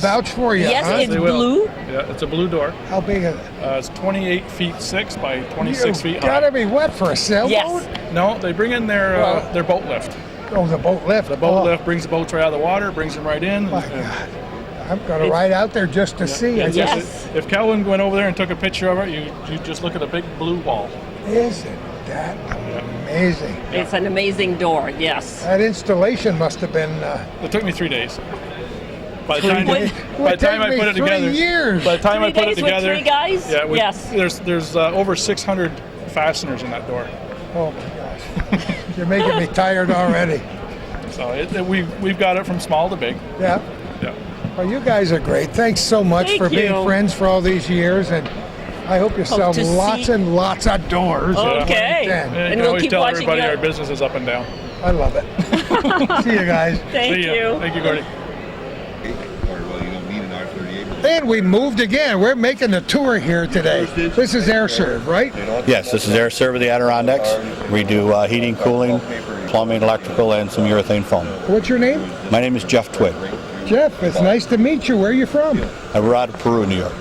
Speaker 1: vouch for you.
Speaker 13: Yes,
Speaker 1: huh?
Speaker 13: it's
Speaker 14: They will.
Speaker 13: blue.
Speaker 14: Yeah, it's a blue door.
Speaker 1: How big is it?
Speaker 14: It's 28 feet 6 by 26 feet
Speaker 1: You've
Speaker 14: high.
Speaker 1: gotta be wet for a sailboat.
Speaker 13: Yes.
Speaker 14: No, they bring in
Speaker 13: Well-
Speaker 14: their boat lift.
Speaker 1: Oh, the boat lift.
Speaker 14: The boat
Speaker 1: Oh,
Speaker 14: lift brings the boats right out of the water, brings them right in.
Speaker 1: My
Speaker 14: and-
Speaker 1: God. I'm gonna ride out there just to see it.
Speaker 14: and
Speaker 13: Yes.
Speaker 14: if Calvin went over there and took a picture of it, you just look at a big blue wall.
Speaker 1: Isn't that amazing?
Speaker 13: It's an amazing door, yes.
Speaker 1: That installation must have been.
Speaker 14: It took me 3 days. By the
Speaker 1: 3
Speaker 14: time,
Speaker 1: days?
Speaker 14: by the time I
Speaker 1: It
Speaker 14: put it
Speaker 1: took me 3
Speaker 14: together,
Speaker 1: years.
Speaker 14: by the time I
Speaker 13: 3
Speaker 14: put it
Speaker 13: days with
Speaker 14: together,
Speaker 13: 3 guys?
Speaker 14: yeah,
Speaker 13: Yes.
Speaker 14: there's over 600 fasteners in that door.
Speaker 1: Oh my gosh! You're making me tired already.
Speaker 14: So we've got it from small to big.
Speaker 1: Yeah.
Speaker 14: Yeah.
Speaker 1: Well, you guys are great. Thanks so much
Speaker 13: Thank
Speaker 1: for being
Speaker 13: you.
Speaker 1: friends for all these years, and I hope you sell
Speaker 13: to
Speaker 1: lots
Speaker 13: see-
Speaker 1: and lots of doors.
Speaker 13: Okay.
Speaker 1: Yeah.
Speaker 14: And you
Speaker 13: And
Speaker 14: can
Speaker 13: we'll
Speaker 14: always
Speaker 13: keep
Speaker 14: tell
Speaker 13: watching
Speaker 14: everybody
Speaker 13: you.
Speaker 14: our business is up and down.
Speaker 1: I love it. See you guys.
Speaker 13: Thank
Speaker 14: See ya.
Speaker 13: you.
Speaker 14: Thank you, Gordy.
Speaker 1: And we moved again. We're making the tour here today. This is AirServe, right?
Speaker 15: Yes, this is AirServe of the Adirondacks. We do heating, cooling, plumbing, electrical, and some urethane foam.
Speaker 1: What's your name?
Speaker 15: My name is Jeff Twig.
Speaker 1: Jeff, it's nice to meet you. Where are you from?
Speaker 15: We're out of Peru, New York.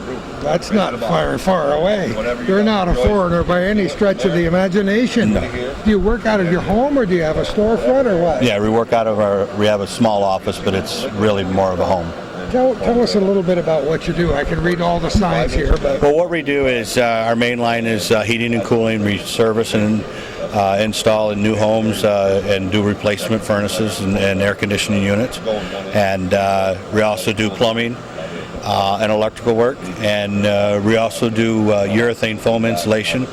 Speaker 1: That's not far away. You're not a foreigner by any stretch of the imagination. Do you work out of your home or do you have a storefront or what?
Speaker 15: Yeah, we have a small office, but it's really more of a home.
Speaker 1: Tell us a little bit about what you do. I can read all the signs here, but
Speaker 15: Well, what we do is our main line is heating and cooling. We service and install in new homes and do replacement furnaces and air conditioning units. And we also do plumbing and electrical work. And we also do urethane foam insulation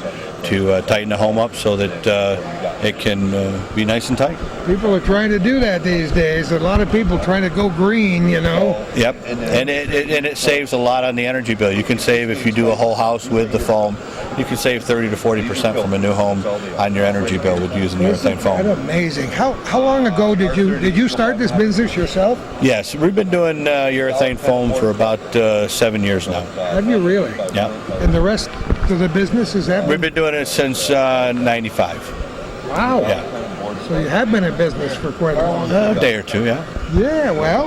Speaker 15: to tighten the home up so that it can be nice and tight.
Speaker 1: people are trying to do that these days. A lot of people trying to go green, you know.
Speaker 15: Yep, and it saves a lot on the energy bill. You can save, if you do a whole house with the foam, you can save 30 to 40% from a new home on your energy bill with using urethane
Speaker 1: That's
Speaker 15: foam.
Speaker 1: amazing. How long ago did you start this business yourself?
Speaker 15: Yes, we've been doing urethane foam for about 7 years now.
Speaker 1: Have you really?
Speaker 15: Yeah,
Speaker 1: And the rest of the business is that?
Speaker 15: we've been doing it since '95.
Speaker 1: Wow.
Speaker 15: Yeah,
Speaker 1: So you have been in business for quite a long time.
Speaker 15: a day or two. Yeah.
Speaker 1: Yeah, well,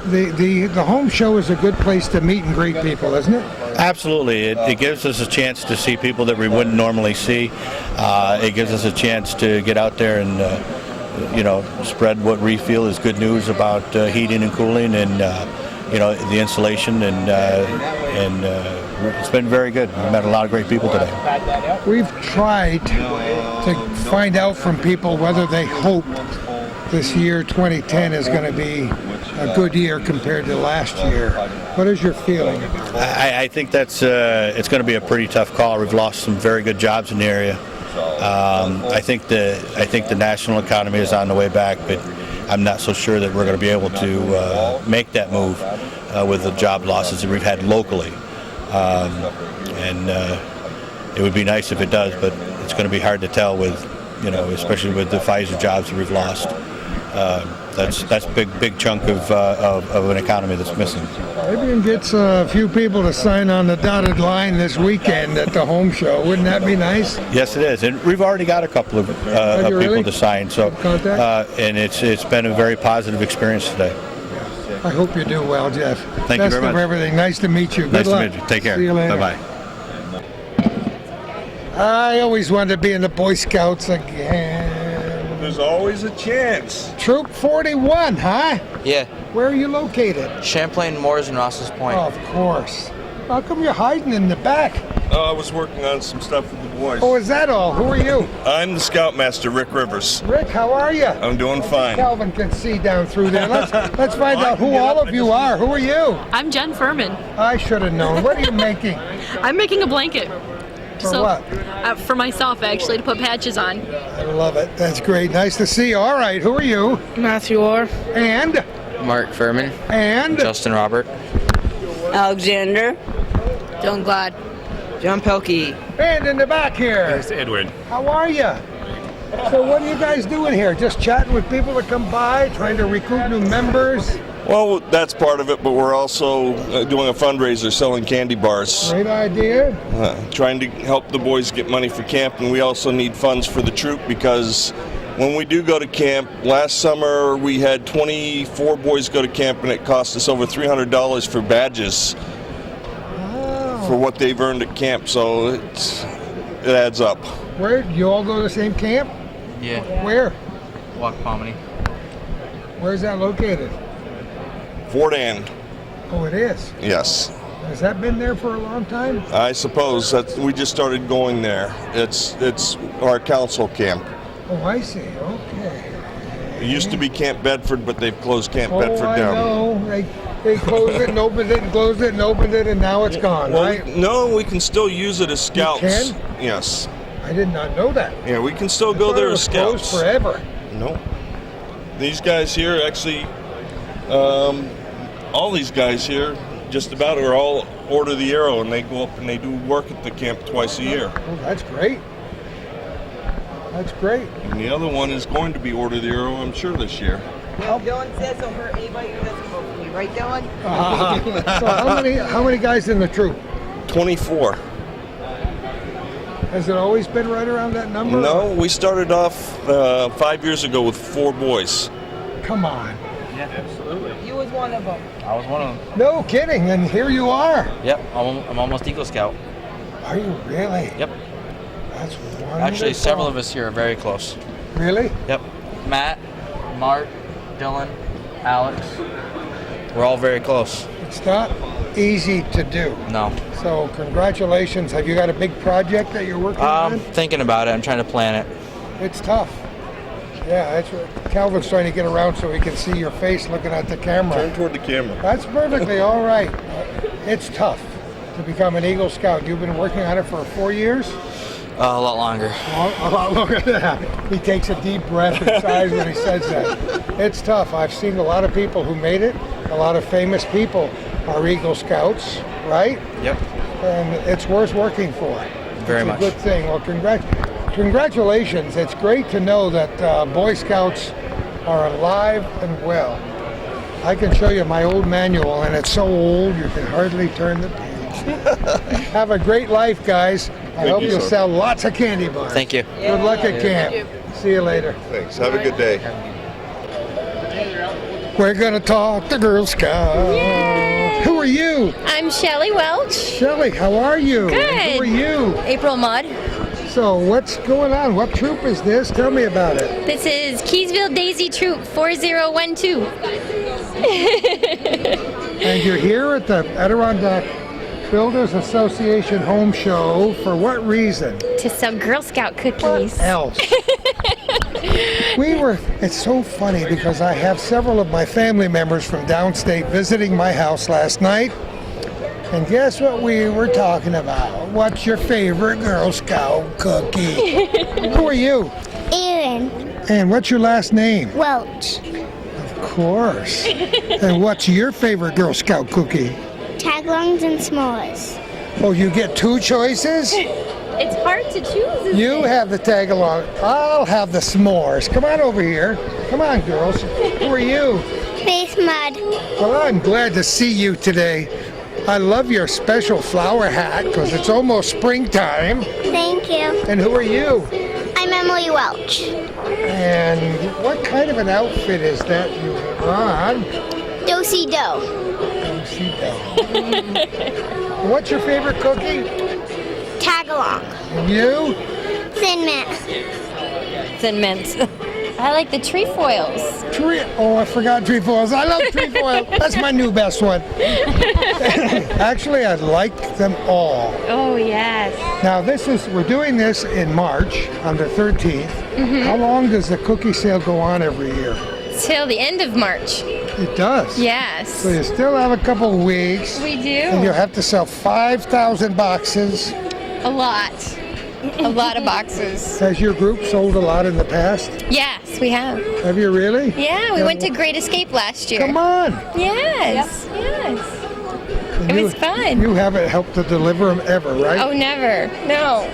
Speaker 1: The home show is a good place to meet and greet people, isn't it?
Speaker 15: Absolutely. It gives us a chance to see people that we wouldn't normally see. It gives us a chance to get out there and spread what we feel is good news about heating and cooling and the insulation, and it's been very good. We met a lot of great people today.
Speaker 1: We've tried to find out from people whether they hope this year 2010 is going to be a good year compared to last year. What is your feeling?
Speaker 15: I think that's it's going to be a pretty tough call. We've lost some very good jobs in the area. I think the national economy is on the way back, but I'm not so sure that we're going to be able to make that move with the job losses that we've had locally. It would be nice if it does, but it's going to be hard to tell with, especially with the Pfizer jobs that we've lost. That's a big chunk of an economy that's missing.
Speaker 1: Maybe you can get a few people to sign on the dotted line this weekend at the home show. Wouldn't that be nice?
Speaker 15: Yes, it is, and we've already got a couple of people
Speaker 1: really?
Speaker 15: to sign. So, and it's been a very positive experience today.
Speaker 1: I hope you do well, Jeff.
Speaker 15: Thank you very much.
Speaker 1: Best of everything. Nice to meet you. Good luck.
Speaker 15: Nice to meet you. Take care.
Speaker 1: See you later.
Speaker 15: Bye-bye.
Speaker 1: I always wanted to be in the Boy Scouts again.
Speaker 16: There's always a chance.
Speaker 1: Troop 41, huh?
Speaker 17: Yeah.
Speaker 1: Where are you located?
Speaker 17: Champlain, Moores, and Ross's Point.
Speaker 1: Oh, of course. How come you're hiding in the back?
Speaker 16: I was working on some stuff with the boys.
Speaker 1: Oh, is that all? Who are you?
Speaker 16: I'm the Scoutmaster, Rick Rivers.
Speaker 1: Rick, how are you?
Speaker 16: I'm doing fine.
Speaker 1: Calvin can see down through there. Let's find out who all of you are. Who are you?
Speaker 18: I'm Jen Furman.
Speaker 1: I should have known. What are you making?
Speaker 18: I'm making a blanket.
Speaker 1: For what?
Speaker 18: For myself, actually, to put patches on.
Speaker 1: I love it. That's great. Nice to see you. All right, who are you?
Speaker 19: Matthew Orr.
Speaker 1: And?
Speaker 17: Mark Furman.
Speaker 1: And?
Speaker 17: Justin Robert.
Speaker 19: Alexander. Dylan Glad.
Speaker 17: John Pelkey.
Speaker 1: And in the back here.
Speaker 20: It's Edwin.
Speaker 1: How are you? So what are you guys doing here? Just chatting with people that come by, trying to recruit new members?
Speaker 16: Well, that's part of it, but we're also doing a fundraiser, selling candy bars.
Speaker 1: Great idea.
Speaker 16: Trying to help the boys get money for camp, and we also need funds for the troop because when we do go to camp, last summer we had 24 boys go to camp, and it cost us over $300 for badges for what they've earned at camp, so it adds up.
Speaker 1: Where? Do you all go to the same camp?
Speaker 17: Yeah.
Speaker 1: Where?
Speaker 17: Wackpomony.
Speaker 1: Where's that located?
Speaker 16: Fort Ann.
Speaker 1: Oh, it is?
Speaker 16: Yes.
Speaker 1: Has that been there for a long time?
Speaker 16: I suppose that we just started going there. It's our council camp.
Speaker 1: Oh, I see. Okay.
Speaker 16: It used to be Camp Bedford, but they've closed Camp Bedford down.
Speaker 1: Oh, I know. They closed it and opened it and closed it and opened it, and now it's gone,
Speaker 16: well,
Speaker 1: right?
Speaker 16: No, we can still use it as scouts.
Speaker 1: You can?
Speaker 16: Yes.
Speaker 1: I did not know that.
Speaker 16: Yeah, we can still go there as scouts.
Speaker 1: Closed forever.
Speaker 16: No. These guys here actually, all these guys here just about are all Order the Arrow, and they go up and they do work at the camp twice a year.
Speaker 1: Oh, that's great. That's great.
Speaker 16: And the other one is going to be Order the Arrow, I'm sure, this year.
Speaker 19: Dylan says over anybody who doesn't vote for me, right, Dylan?
Speaker 1: So how many guys in the troop?
Speaker 16: 24.
Speaker 1: Has it always been right around that number?
Speaker 16: No, we started off 5 years ago with 4 boys.
Speaker 1: Come on.
Speaker 17: Yeah, absolutely.
Speaker 19: You was one of them.
Speaker 17: I was one of them.
Speaker 1: No kidding, and here you are.
Speaker 17: Yep, I'm almost Eagle Scout.
Speaker 1: Are you really?
Speaker 17: Yep.
Speaker 1: That's wonderful.
Speaker 17: Actually, several of us here are very close.
Speaker 1: Really?
Speaker 17: Yep. Matt, Mark, Dylan, Alex. We're all very close.
Speaker 1: It's not easy to do.
Speaker 17: No.
Speaker 1: So congratulations. Have you got a big project that you're working on?
Speaker 17: Thinking about it. I'm trying to plan it.
Speaker 1: It's tough. Yeah, that's what Calvin's trying to get around so he can see your face looking at the camera.
Speaker 16: Turn toward the camera.
Speaker 1: That's perfectly all right. It's tough to become an Eagle Scout. You've been working on it for 4 years?
Speaker 17: A lot longer.
Speaker 1: A lot longer than that. He takes a deep breath and sighs when he says that. It's tough. I've seen a lot of people who made it. A lot of famous people are Eagle Scouts, right?
Speaker 17: Yep.
Speaker 1: And it's worth working for.
Speaker 17: Very much.
Speaker 1: It's a good thing. Well, congratulations. It's great to know that Boy Scouts are alive and well. I can show you my old manual, and it's so old you can hardly turn the page. Have a great life, guys. I hope you'll sell lots of candy bars.
Speaker 17: Thank you.
Speaker 1: Good luck at camp. See you later.
Speaker 16: Thanks. Have a good day.
Speaker 1: We're gonna talk to Girl Scout.
Speaker 20: Yay!
Speaker 1: Who are you?
Speaker 20: I'm Shelly Welch.
Speaker 1: Shelly, how are you?
Speaker 20: Good.
Speaker 1: Who are you?
Speaker 20: April Mudd.
Speaker 1: So what's going on? What troop is this? Tell me about it.
Speaker 20: This is Keysville Daisy Troop 4012.
Speaker 1: And you're here at the Adirondack Builders Association Home Show for what reason?
Speaker 20: To sell Girl Scout cookies.
Speaker 1: What else? It's so funny because I have several of my family members from downstate visiting my house last night. And guess what we were talking about? What's your favorite Girl Scout cookie? Who are you?
Speaker 21: Erin.
Speaker 1: And what's your last name?
Speaker 21: Welch.
Speaker 1: Of course. And what's your favorite Girl Scout cookie?
Speaker 21: Tagalongs and s'mores.
Speaker 1: Oh, you get two choices?
Speaker 20: It's hard to choose.
Speaker 1: You have the tag-along. I'll have the s'mores. Come on over here. Come on, girls. Who are you?
Speaker 21: Faith Mudd.
Speaker 1: Well, I'm glad to see you today. I love your special flower hat because it's almost springtime.
Speaker 21: Thank you.
Speaker 1: And who are you?
Speaker 21: I'm Emily Welch.
Speaker 1: And what kind of an outfit is that you have on?
Speaker 21: Do-si-do.
Speaker 1: What's your favorite cookie?
Speaker 21: Tagalong.
Speaker 1: And you?
Speaker 21: Thin Mint.
Speaker 20: Thin Mint. I like the trefoils.
Speaker 1: Oh, I forgot trefoils. I love trefoil. That's my new best one. Actually, I like them all.
Speaker 20: Oh, yes.
Speaker 1: Now, we're doing this in March on the 13th.
Speaker 20: Mm-hmm.
Speaker 1: How long does the cookie sale go on every year?
Speaker 20: Till the end of March.
Speaker 1: It does?
Speaker 20: Yes.
Speaker 1: So you still have a couple of weeks.
Speaker 20: We do.
Speaker 1: And you'll have to sell 5,000 boxes.
Speaker 20: A lot. A lot of boxes.
Speaker 1: Has your group sold a lot in the past?
Speaker 20: Yes, we have.
Speaker 1: Have you really?
Speaker 20: Yeah, we went to Great Escape last year.
Speaker 1: Come on.
Speaker 20: Yes, yes. It was fun.
Speaker 1: You haven't helped to deliver them ever, right?
Speaker 20: Oh, never. No.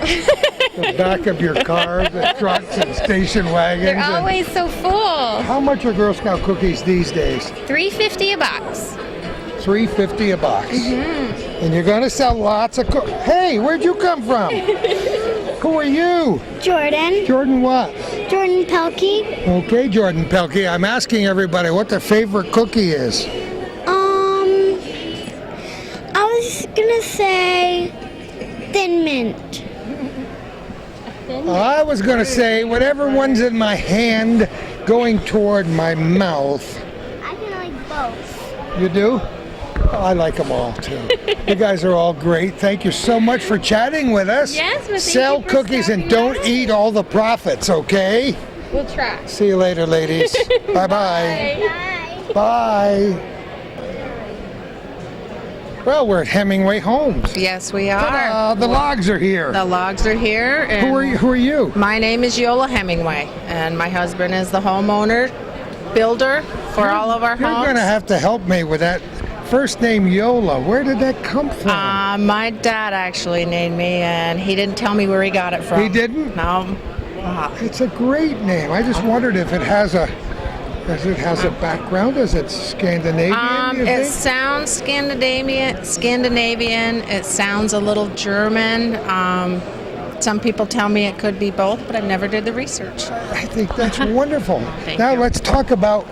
Speaker 1: The back of your car, the trucks and station wagons.
Speaker 20: They're always so full.
Speaker 1: How much are Girl Scout cookies these days?
Speaker 20: $3.50 a box.
Speaker 1: $3.50 a box.
Speaker 20: Mm-hmm.
Speaker 1: And you're going to sell lots of Hey, where'd you come from? Who are you?
Speaker 21: Jordan.
Speaker 1: Jordan what?
Speaker 21: Jordan Pelkey.
Speaker 1: Okay, Jordan Pelkey. I'm asking everybody what their favorite cookie is.
Speaker 21: I was gonna say Thin Mint.
Speaker 1: I was going to say whatever one's in my hand going toward my mouth.
Speaker 21: I can like both.
Speaker 1: You do? I like them all too. You guys are all great. Thank you so much for chatting with us.
Speaker 20: Yes, well, thank
Speaker 1: Sell
Speaker 20: you for
Speaker 1: cookies and don't eat all the profits, okay?
Speaker 20: We'll try.
Speaker 1: See you later, ladies. Bye-bye. Bye. Well, we're at Hemingway Homes.
Speaker 22: Yes, we are.
Speaker 1: The logs are here.
Speaker 22: The logs are here. And
Speaker 1: Who are you?
Speaker 22: My name is Yola Hemingway, and my husband is the homeowner, builder for all of our
Speaker 1: You're
Speaker 22: homes.
Speaker 1: going to have to help me with that first name Yola. Where did that come from?
Speaker 22: My dad actually named me, and he didn't tell me where he got it from.
Speaker 1: He didn't?
Speaker 22: No.
Speaker 1: It's a great name. I just wondered if it has a background. Is it Scandinavian? you
Speaker 22: It
Speaker 1: think?
Speaker 22: sounds Scandinavian. It sounds a little German. Some people tell me it could be both, but I never did the research.
Speaker 1: I think that's wonderful. Now let's talk about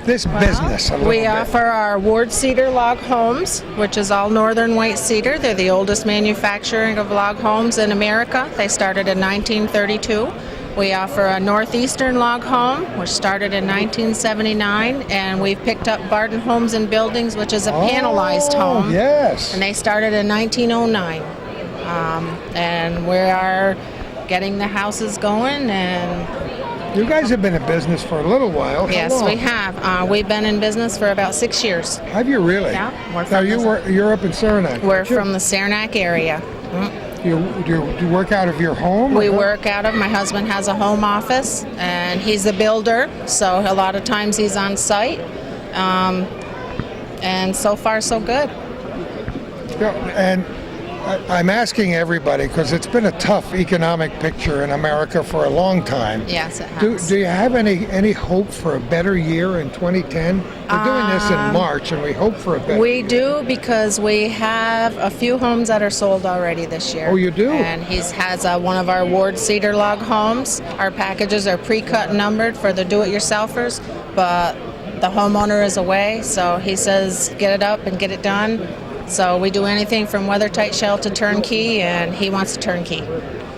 Speaker 1: this business a little
Speaker 22: We
Speaker 1: bit.
Speaker 22: offer our Ward Cedar log homes, which is all northern white cedar. They're the oldest manufacturing of log homes in America. They started in 1932. We offer a northeastern log home, which started in 1979, and we've picked up Barton Homes and Buildings, which is a panelized home.
Speaker 1: Yes.
Speaker 22: And they started in 1909. And we are getting the houses going, and
Speaker 1: You guys have been in business for a little while. How
Speaker 22: yes,
Speaker 1: long?
Speaker 22: we have. We've been in business for about 6 years.
Speaker 1: Have you really?
Speaker 22: Yeah.
Speaker 1: Now you're up in Saranac.
Speaker 22: We're
Speaker 1: aren't you?
Speaker 22: from the Saranac area.
Speaker 1: You work out of your home?
Speaker 22: We work out of, my husband has a home office, and he's a builder, so a lot of times he's on site. And so far, so good.
Speaker 1: Yeah, and I'm asking everybody because it's been a tough economic picture in America for a long time.
Speaker 22: Yes, it has.
Speaker 1: Do you have any hope for a better year in 2010? We're doing this in March, and we hope for a better
Speaker 22: We
Speaker 1: year.
Speaker 22: do, because we have a few homes that are sold already this year.
Speaker 1: Oh, you do?
Speaker 22: And he has one of our Ward Cedar log homes. Our packages are pre-cut and numbered for the do-it-yourselfers, but the homeowner is away, so he says get it up and get it done. So we do anything from weather-tight shell to turnkey, and he wants a turnkey.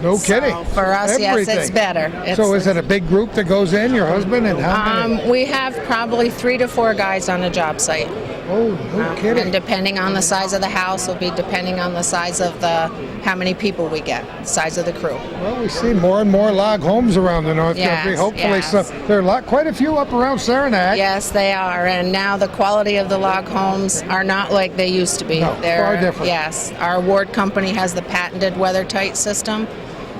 Speaker 1: No kidding.
Speaker 22: So for us, yes, it's better.
Speaker 1: So is it a big group that goes in, your husband, and how many?
Speaker 22: We have probably 3 to 4 guys on a job site.
Speaker 1: Oh, no kidding.
Speaker 22: And depending on the size of the house, will be depending on the size of how many people we get, size of the crew.
Speaker 1: Well, we see more and more log homes around the North Country. Hopefully, there are quite a few up around Saranac.
Speaker 22: Yes, they are. And now the quality of the log homes are not like they used to be.
Speaker 1: No,
Speaker 22: They're
Speaker 1: far different.
Speaker 22: Yes, our Ward company has the patented weather-tight system.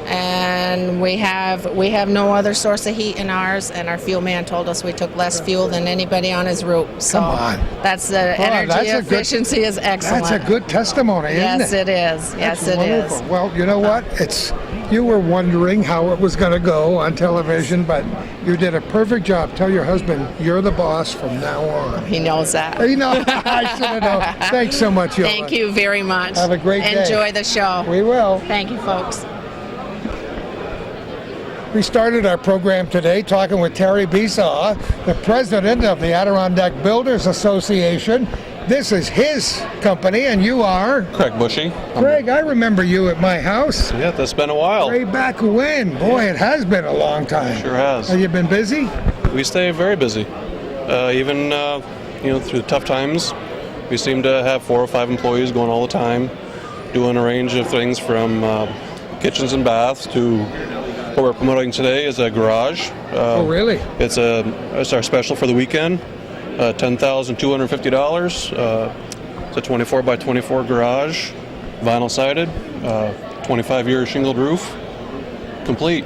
Speaker 22: And we have no other source of heat in ours, and our fuel man told us we took less fuel than anybody on his route. So
Speaker 1: Come on.
Speaker 22: that's the energy efficiency is excellent.
Speaker 1: That's a good testimony, isn't it?
Speaker 22: Yes, it is. Yes, it is.
Speaker 1: Well, you know what? You were wondering how it was going to go on television, but you did a perfect job. Tell your husband you're the boss from now on.
Speaker 22: He knows that.
Speaker 1: You know, I should have known. Thanks so much, Yola.
Speaker 22: Thank you very much.
Speaker 1: Have a great day.
Speaker 22: Enjoy the show.
Speaker 1: We will.
Speaker 22: Thank you, folks.
Speaker 1: We started our program today talking with Terry Besaw, the president of the Adirondack Builders Association. This is his company, and you are?
Speaker 2: Craig Bushy.
Speaker 1: Craig, I remember you at my house.
Speaker 2: Yeah, that's been a while.
Speaker 1: Way back when. Boy, it has been a long time.
Speaker 2: Sure has.
Speaker 1: Have you been busy?
Speaker 2: We stay very busy. Even through tough times, we seem to have 4 or 5 employees going all the time, doing a range of things from kitchens and baths to what we're promoting today is a garage.
Speaker 1: Oh, really?
Speaker 2: It's our special for the weekend. $10,250. It's a 24 by 24 garage, vinyl sided, 25-year shingled roof, complete.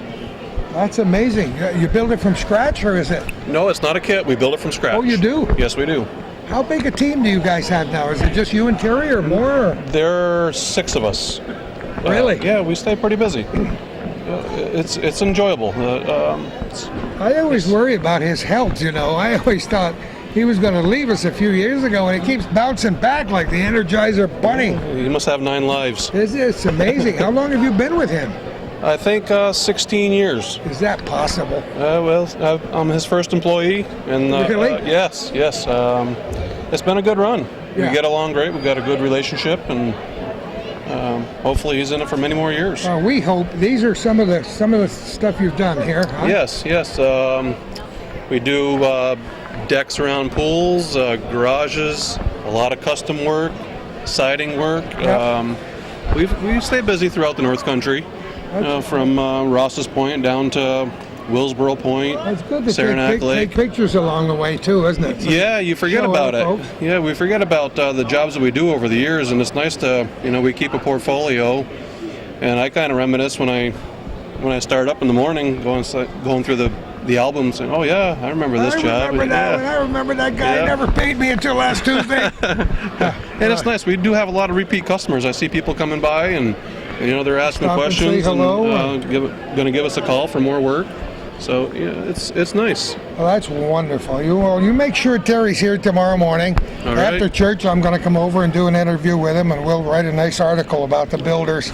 Speaker 1: That's amazing. You build it from scratch, or is it?
Speaker 2: No, it's not a kit. We build it from scratch.
Speaker 1: Oh, you do?
Speaker 2: Yes, we do.
Speaker 1: How big a team do you guys have now? Is it just you and Terry, or more?
Speaker 2: There are 6 of us.
Speaker 1: Really?
Speaker 2: Yeah, we stay pretty busy. It's enjoyable.
Speaker 1: I always worry about his health, you know. I always thought he was going to leave us a few years ago, and he keeps bouncing back like the Energizer Bunny.
Speaker 2: He must have 9 lives.
Speaker 1: It's amazing. How long have you been with him?
Speaker 2: I think 16 years.
Speaker 1: Is that possible?
Speaker 2: I'm his first employee. And,
Speaker 1: really?
Speaker 2: Yes. It's been a good run.
Speaker 1: Yeah.
Speaker 2: We get along great. We've got a good relationship, and hopefully he's in it for many more years.
Speaker 1: We hope. These are some of the stuff you've done here, huh?
Speaker 2: Yes. We do decks around pools, garages, a lot of custom work, siding work.
Speaker 1: Yep.
Speaker 2: We stay busy throughout the North Country, from Ross's Point down to Willsboro Point,
Speaker 1: It's good to
Speaker 2: Saranac Lake.
Speaker 1: take pictures along the way too, isn't it?
Speaker 2: Yeah, you forget
Speaker 1: Show
Speaker 2: about it.
Speaker 1: folks.
Speaker 2: Yeah, we forget about the jobs that we do over the years, and it's nice to, we keep a portfolio. And I kind of reminisce when I start up in the morning, going through the albums, and oh yeah, I remember this job.
Speaker 1: I remember that guy never paid me until last Tuesday.
Speaker 2: And it's nice. We do have a lot of repeat customers. I see people coming by, and they're asking
Speaker 1: Stop and
Speaker 2: questions,
Speaker 1: say hello.
Speaker 2: going to give us a call for more work. So yeah, it's nice.
Speaker 1: Well, that's wonderful. You make sure Terry's here tomorrow morning.
Speaker 2: All right.
Speaker 1: After church, I'm going to come over and do an interview with him, and we'll write a nice article about the builders.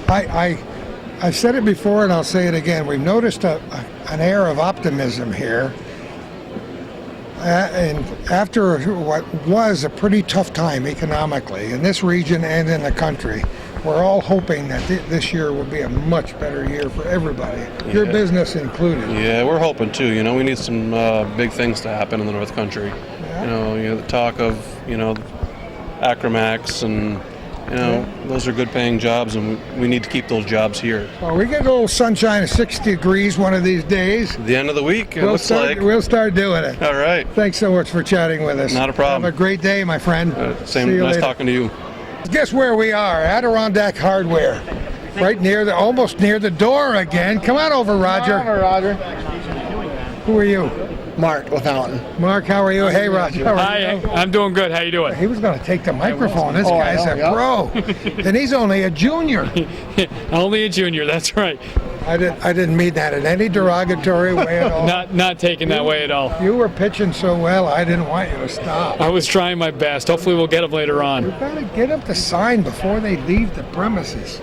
Speaker 1: I've said it before, and I'll say it again. We've noticed an air of optimism here. And after what was a pretty tough time economically in this region and in the country, we're all hoping that this year will be a much better year for everybody, your business included.
Speaker 2: Yeah, we're hoping too. We need some big things to happen in the North Country. The talk of Acromax and those are good paying jobs, and we need to keep those jobs here.
Speaker 1: Well, we get a little sunshine of 60 degrees one of these days.
Speaker 2: The end of the week, it looks like.
Speaker 1: We'll start doing it.
Speaker 2: All right.
Speaker 1: Thanks so much for chatting with us.
Speaker 2: Not a problem.
Speaker 1: Have a great day, my friend.
Speaker 2: Same.
Speaker 1: See you
Speaker 2: Nice
Speaker 1: later.
Speaker 2: talking to you.
Speaker 1: Guess where we are? Adirondack Hardware. Right almost near the door again. Come on over, Roger.
Speaker 4: Come on over, Roger.
Speaker 1: Who are you?
Speaker 4: Mark with Fountain.
Speaker 1: Mark, how are you? Hey, Roger. How are
Speaker 4: Hi,
Speaker 1: you?
Speaker 4: I'm doing good. How you doing?
Speaker 1: He was going to take the microphone. This guy's a pro. And he's only a junior.
Speaker 4: Only a junior, that's right.
Speaker 1: I didn't mean that in any derogatory way at all.
Speaker 4: Not taken that way at all.
Speaker 1: You were pitching so well, I didn't want you to stop.
Speaker 4: I was trying my best. Hopefully we'll get them later on.
Speaker 1: We've got to get up the sign before they leave the premises.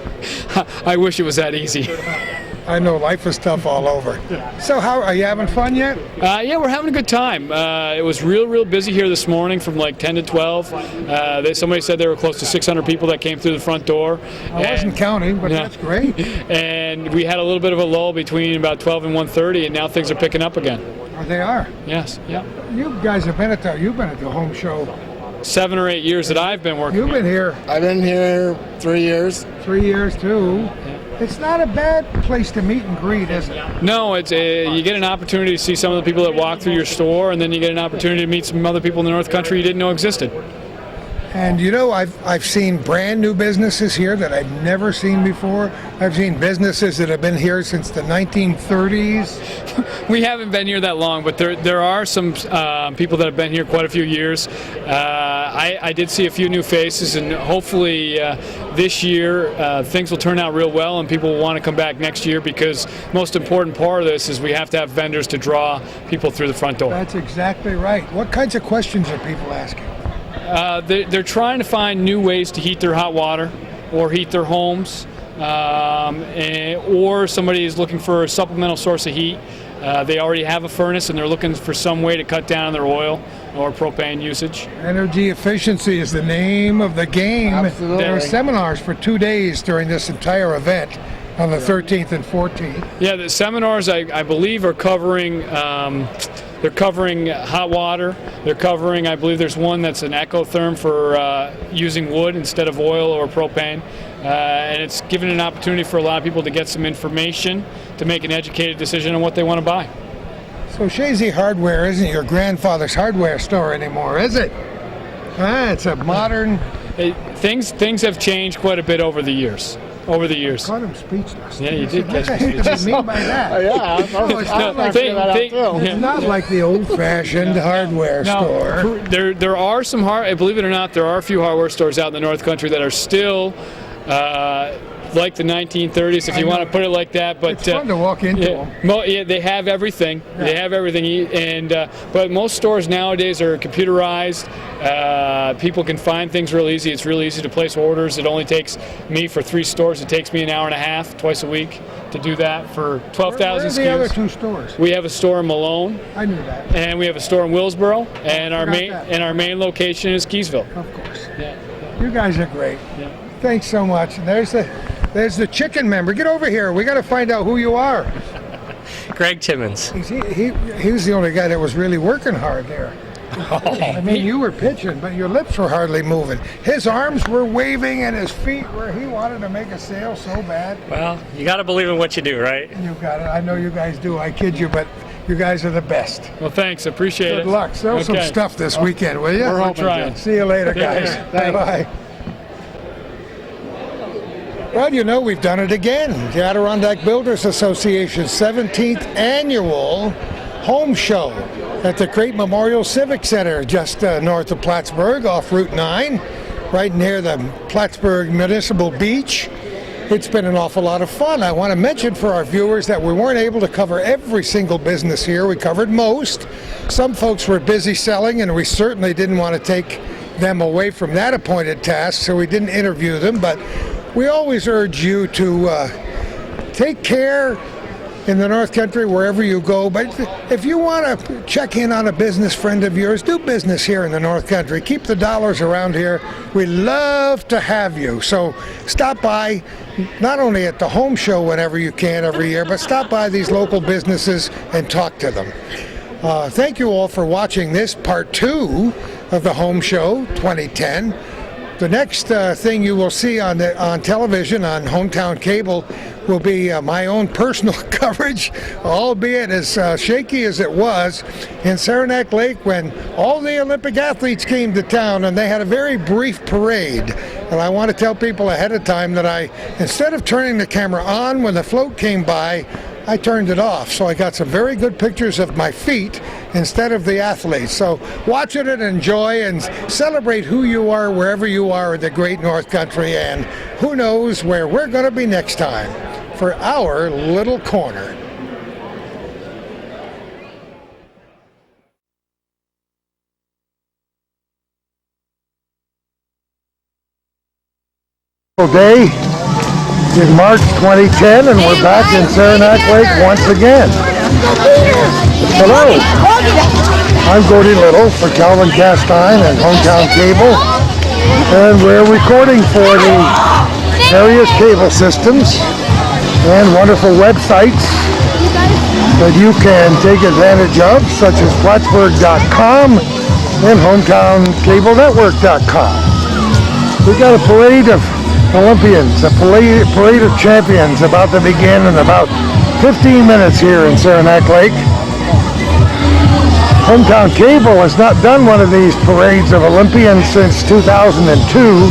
Speaker 4: I wish it was that easy.
Speaker 1: I know life is tough all over. So how are you having fun yet?
Speaker 4: Yeah, we're having a good time. It was real busy here this morning from like 10 to 12. Somebody said there were close to 600 people that came through the front door.
Speaker 1: I wasn't counting, but that's great.
Speaker 4: And we had a little bit of a lull between about 12 and 1:30, and now things are picking up again.
Speaker 1: Oh, they are?
Speaker 4: Yes, yeah.
Speaker 1: You guys have been at the home show.
Speaker 4: 7 or 8 years that I've been working.
Speaker 1: You've been here.
Speaker 5: I've been here 3 years.
Speaker 1: 3 years too. It's not a bad place to meet and greet, is it?
Speaker 4: No, it's you get an opportunity to see some of the people that walk through your store, and then you get an opportunity to meet some other people in the North Country you didn't know existed.
Speaker 1: And you know, I've seen brand new businesses here that I've never seen before. I've seen businesses that have been here since the 1930s.
Speaker 4: We haven't been here that long, but there are some people that have been here quite a few years. I did see a few new faces, and hopefully this year things will turn out real well, and people will want to come back next year, because most important part of this is we have to have vendors to draw people through the front door.
Speaker 1: That's exactly right. What kinds of questions are people asking?
Speaker 4: They're trying to find new ways to heat their hot water or heat their homes, or somebody is looking for a supplemental source of heat. They already have a furnace and they're looking for some way to cut down on their oil or propane usage.
Speaker 1: Energy efficiency is the name of the game.
Speaker 5: Absolutely.
Speaker 1: There are seminars for 2 days during this entire event on the 13th and 14th.
Speaker 4: Yeah, the seminars I believe are covering they're covering hot water. They're covering, I believe there's one that's an ecotherm for using wood instead of oil or propane. And it's given an opportunity for a lot of people to get some information to make an educated decision on what they want to buy.
Speaker 1: So Shazy Hardware isn't your grandfather's hardware store anymore, is it? It's a modern...
Speaker 4: Things have changed quite a bit over the years.
Speaker 1: Caught him speechless.
Speaker 4: Yeah, you did catch me
Speaker 1: What do you
Speaker 4: speechless.
Speaker 1: mean by that? It's not like the old-fashioned hardware store.
Speaker 4: There are some believe it or not, there are a few hardware stores out in the North Country that are still like the 1930s, if you want to put it like that. But
Speaker 1: it's fun to walk into them.
Speaker 4: Yeah, they have everything. Yeah. They have everything, and but most stores nowadays are computerized. People can find things real easy. It's real easy to place orders. It only takes me, for 3 stores, it takes me an hour and a half twice a week to do that for 12,000 SKUs.
Speaker 1: Where are the other 2 stores?
Speaker 4: We have a store in Malone.
Speaker 1: I knew that.
Speaker 4: And we have a store in Willsboro, and our main location is Keysville.
Speaker 1: Of course.
Speaker 4: Yeah.
Speaker 1: You guys are great.
Speaker 4: Yeah.
Speaker 1: Thanks so much. And there's the chicken member. Get over here. We got to find out who you are.
Speaker 6: Greg Timmons.
Speaker 1: He was the only guy that was really working hard there. I mean, you were pitching, but your lips were hardly moving. His arms were waving and his feet were, he wanted to make a sale so bad.
Speaker 6: Well, you got to believe in what you do, right?
Speaker 1: You got it. I know you guys do. I kid you, but you guys are the best.
Speaker 4: Well, thanks. Appreciate it.
Speaker 1: Good luck. Sell some stuff this weekend, will you?
Speaker 4: We're trying.
Speaker 1: See you later, guys. Bye-bye. Well, you know, we've done it again. The Adirondack Builders Association's 17th annual home show at the Crate Memorial Civic Center, just north of Plattsburgh, off Route 9, right near the Plattsburgh Municipal Beach. It's been an awful lot of fun. I want to mention for our viewers that we weren't able to cover every single business here. We covered most. Some folks were busy selling, and we certainly didn't want to take them away from that appointed task, so we didn't interview them. But we always urge you to take care in the North Country wherever you go. But if you want to check in on a business friend of yours, do business here in the North Country. Keep the dollars around here. We love to have you. So stop by, not only at the home show whenever you can every year, but stop by these local businesses and talk to them. Thank you all for watching this part 2 of the home show 2010. The next thing you will see on television on Hometown Cable will be my own personal coverage, albeit as shaky as it was, in Saranac Lake when all the Olympic athletes came to town and they had a very brief parade. And I want to tell people ahead of time that instead of turning the camera on when the float came by, I turned it off. So I got some very good pictures of my feet instead of the athletes. So watch it and enjoy and celebrate who you are wherever you are in the great North Country, and who knows where we're going to be next time for our little corner. Day in March 2010, and we're back in Saranac Lake once again. Hello, I'm Gordy Little for Calvin Castine and Hometown Cable, and we're recording for the various cable systems and wonderful websites that you can take advantage of, such as Plattsburgh.com and HometownCableNetwork.com. We got a parade of Olympians, a parade of champions about to begin in about 15 minutes here in Saranac Lake. Hometown Cable has not done one of these parades of Olympians since 2002.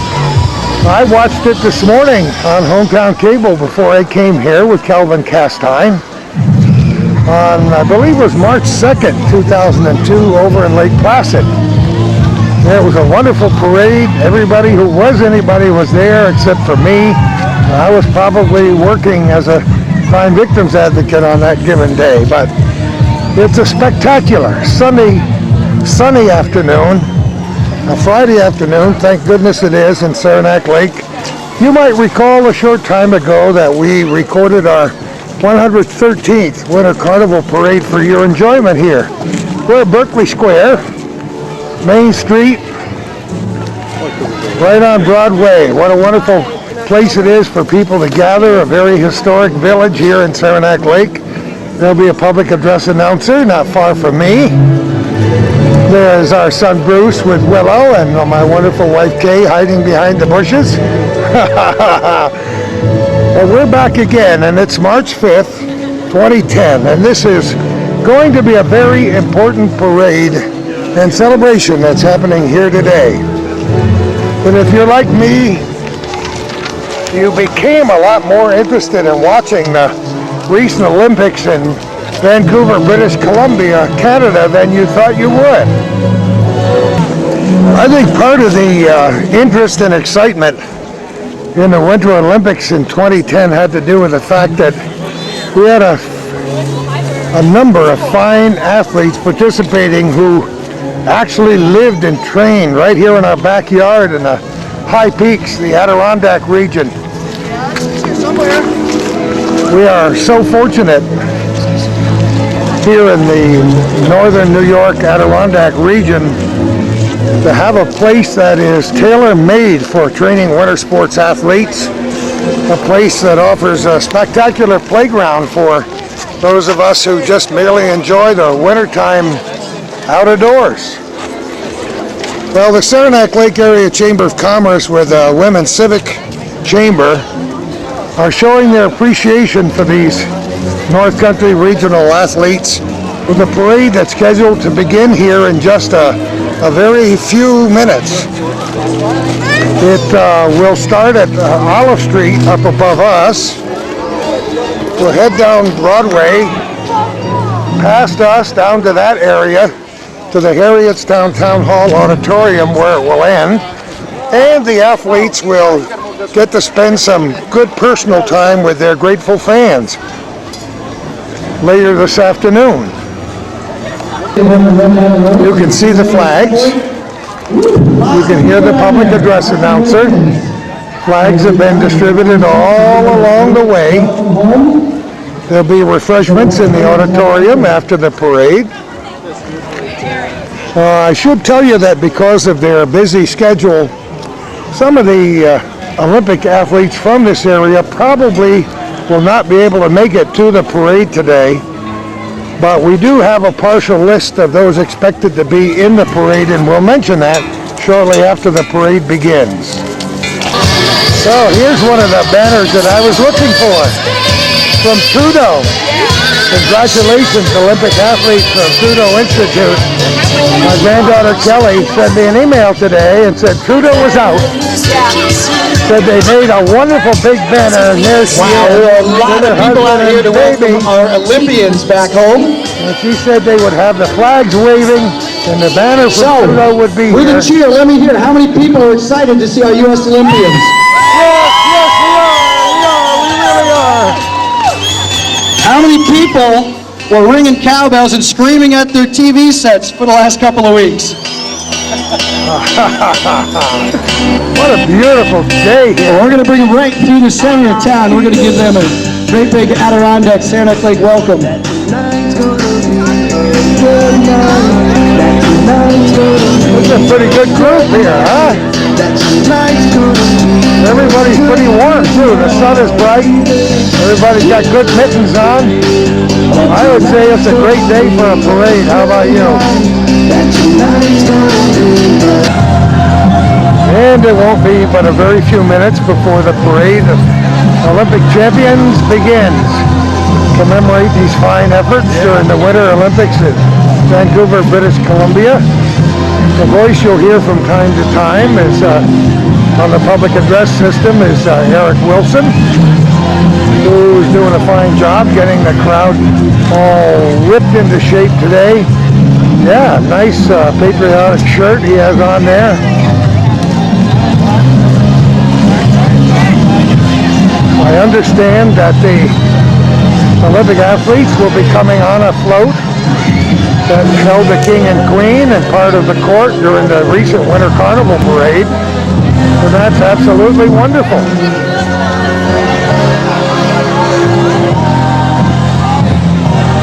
Speaker 1: I watched it this morning on Hometown Cable before I came here with Calvin Castine on, I believe it was March 2nd, 2002, over in Lake Placid. It was a wonderful parade. Everybody who was anybody was there except for me. I was probably working as a crime victims advocate on that given day, but it's a spectacular sunny afternoon, a Friday afternoon, thank goodness it is, in Saranac Lake. You might recall a short time ago that we recorded our 113th Winter Carnival Parade for your enjoyment here. We're at Berkeley Square, Main Street, right on Broadway. What a wonderful place it is for people to gather, a very historic village here in Saranac Lake. There'll be a public address announcer not far from me. There's our son Bruce with Willow and my wonderful wife Kay hiding behind the bushes. Well, we're back again, and it's March 5th, 2010, and this is going to be a very important parade and celebration that's happening here today. But if you're like me, you became a lot more interested in watching the recent Olympics in Vancouver, British Columbia, Canada than you thought you would. I think part of the interest and excitement in the Winter Olympics in 2010 had to do with the fact that we had a number of fine athletes participating who actually lived and trained right here in our backyard in the high peaks, the Adirondack region. We are so fortunate here in the northern New York Adirondack region to have a place that is tailor-made for training winter sports athletes, a place that offers a spectacular playground for those of us who just merely enjoy the wintertime out of doors. Well, the Saranac Lake Area Chamber of Commerce with the Women's Civic Chamber are showing their appreciation for these North Country regional athletes with a parade that's scheduled to begin here in just a very few minutes. It will start at Olive Street up above us. We'll head down Broadway, past us down to that area, to the Harrietstown Town Hall Auditorium where it will end. And the athletes will get to spend some good personal time with their grateful fans later this afternoon. You can see the flags. You can hear the public address announcer. Flags have been distributed all along the way. There'll be refreshments in the auditorium after the parade. I should tell you that because of their busy schedule, some of the Olympic athletes from this area probably will not be able to make it to the parade today. But we do have a partial list of those expected to be in the parade, and we'll mention that shortly after the parade begins. So here's one of the banners that I was looking for from Trudeau. Congratulations, Olympic athletes from Trudeau Institute. My granddaughter Kelly sent me an email today and said Trudeau was out. Said they made a wonderful big banner, and there she is.
Speaker 7: There are a lot of people out here to welcome our Olympians back home.
Speaker 1: And she said they would have the flags waving and the banner from Trudeau would be
Speaker 7: with
Speaker 1: here.
Speaker 7: a cheer, let me hear how many people are excited to see our U.S. Olympians.
Speaker 1: Yes, we really are.
Speaker 7: How many people were ringing cowbells and screaming at their TV sets for the last couple of weeks?
Speaker 1: What a beautiful day here.
Speaker 7: Well, we're going to bring them right through the center of town. We're going to give them a great big Adirondack Saranac Lake welcome.
Speaker 1: It's a pretty good group here, huh? Everybody's pretty warm too. The sun is bright. Everybody's got good mittens on. I would say it's a great day for a parade. How about you? And it won't be but a very few minutes before the parade of Olympic champions begins. Commemorate these fine efforts during the Winter Olympics in Vancouver, British Columbia. The voice you'll hear from time to time is on the public address system is Eric Wilson, who's doing a fine job getting the crowd all whipped into shape today. Yeah, nice patriotic shirt he has on there. I understand that the Olympic athletes will be coming on a float that held the King and Queen and part of the court during the recent Winter Carnival parade. And that's absolutely wonderful.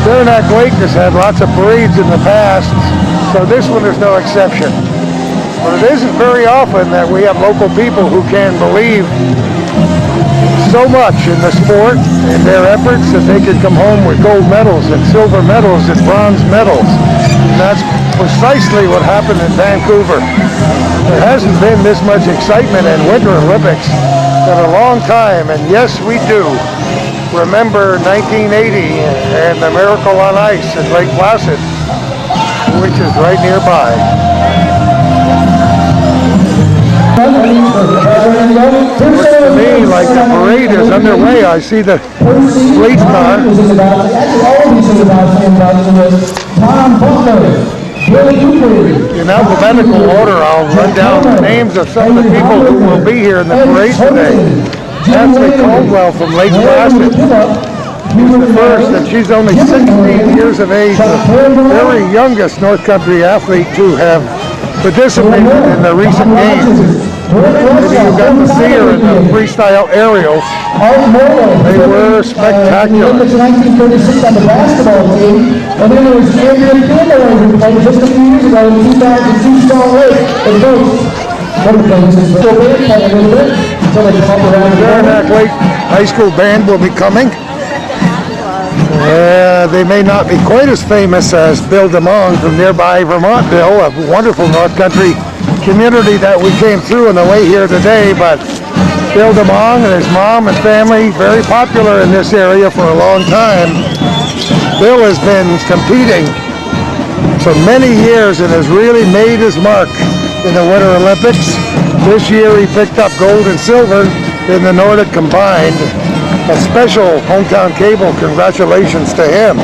Speaker 1: Saranac Lake has had lots of parades in the past, so this one is no exception. But it isn't very often that we have local people who can believe so much in the sport and their efforts that they can come home with gold medals and silver medals and bronze medals. And that's precisely what happened in Vancouver. There hasn't been this much excitement in Winter Olympics in a long time, and yes, we do remember 1980 and the Miracle on Ice in Lake Placid, which is right nearby. Looks to me like the parade is underway. I see the police car. In alphabetical order, I'll run down the names of some of the people who will be here in the parade today. Ashley Caldwell from Lake Placid. She's the first, and she's only 16 years of age, the very youngest North Country athlete to have participated in the recent games. Maybe you got to see her in the freestyle aerials. They were spectacular.
Speaker 7: 1936 on the basketball team, and then there was Adrian Gilmore who played just a few years ago in 2002 Salt Lake. And folks,
Speaker 1: Saranac Lake High School band will be coming. They may not be quite as famous as Bill DeMong from nearby Vermontville, a wonderful North Country community that we came through on the way here today, but Bill DeMong and his mom and family, very popular in this area for a long time. Bill has been competing for many years and has really made his mark in the Winter Olympics. This year he picked up gold and silver in the Nordic combined. A special hometown cable congratulations to him.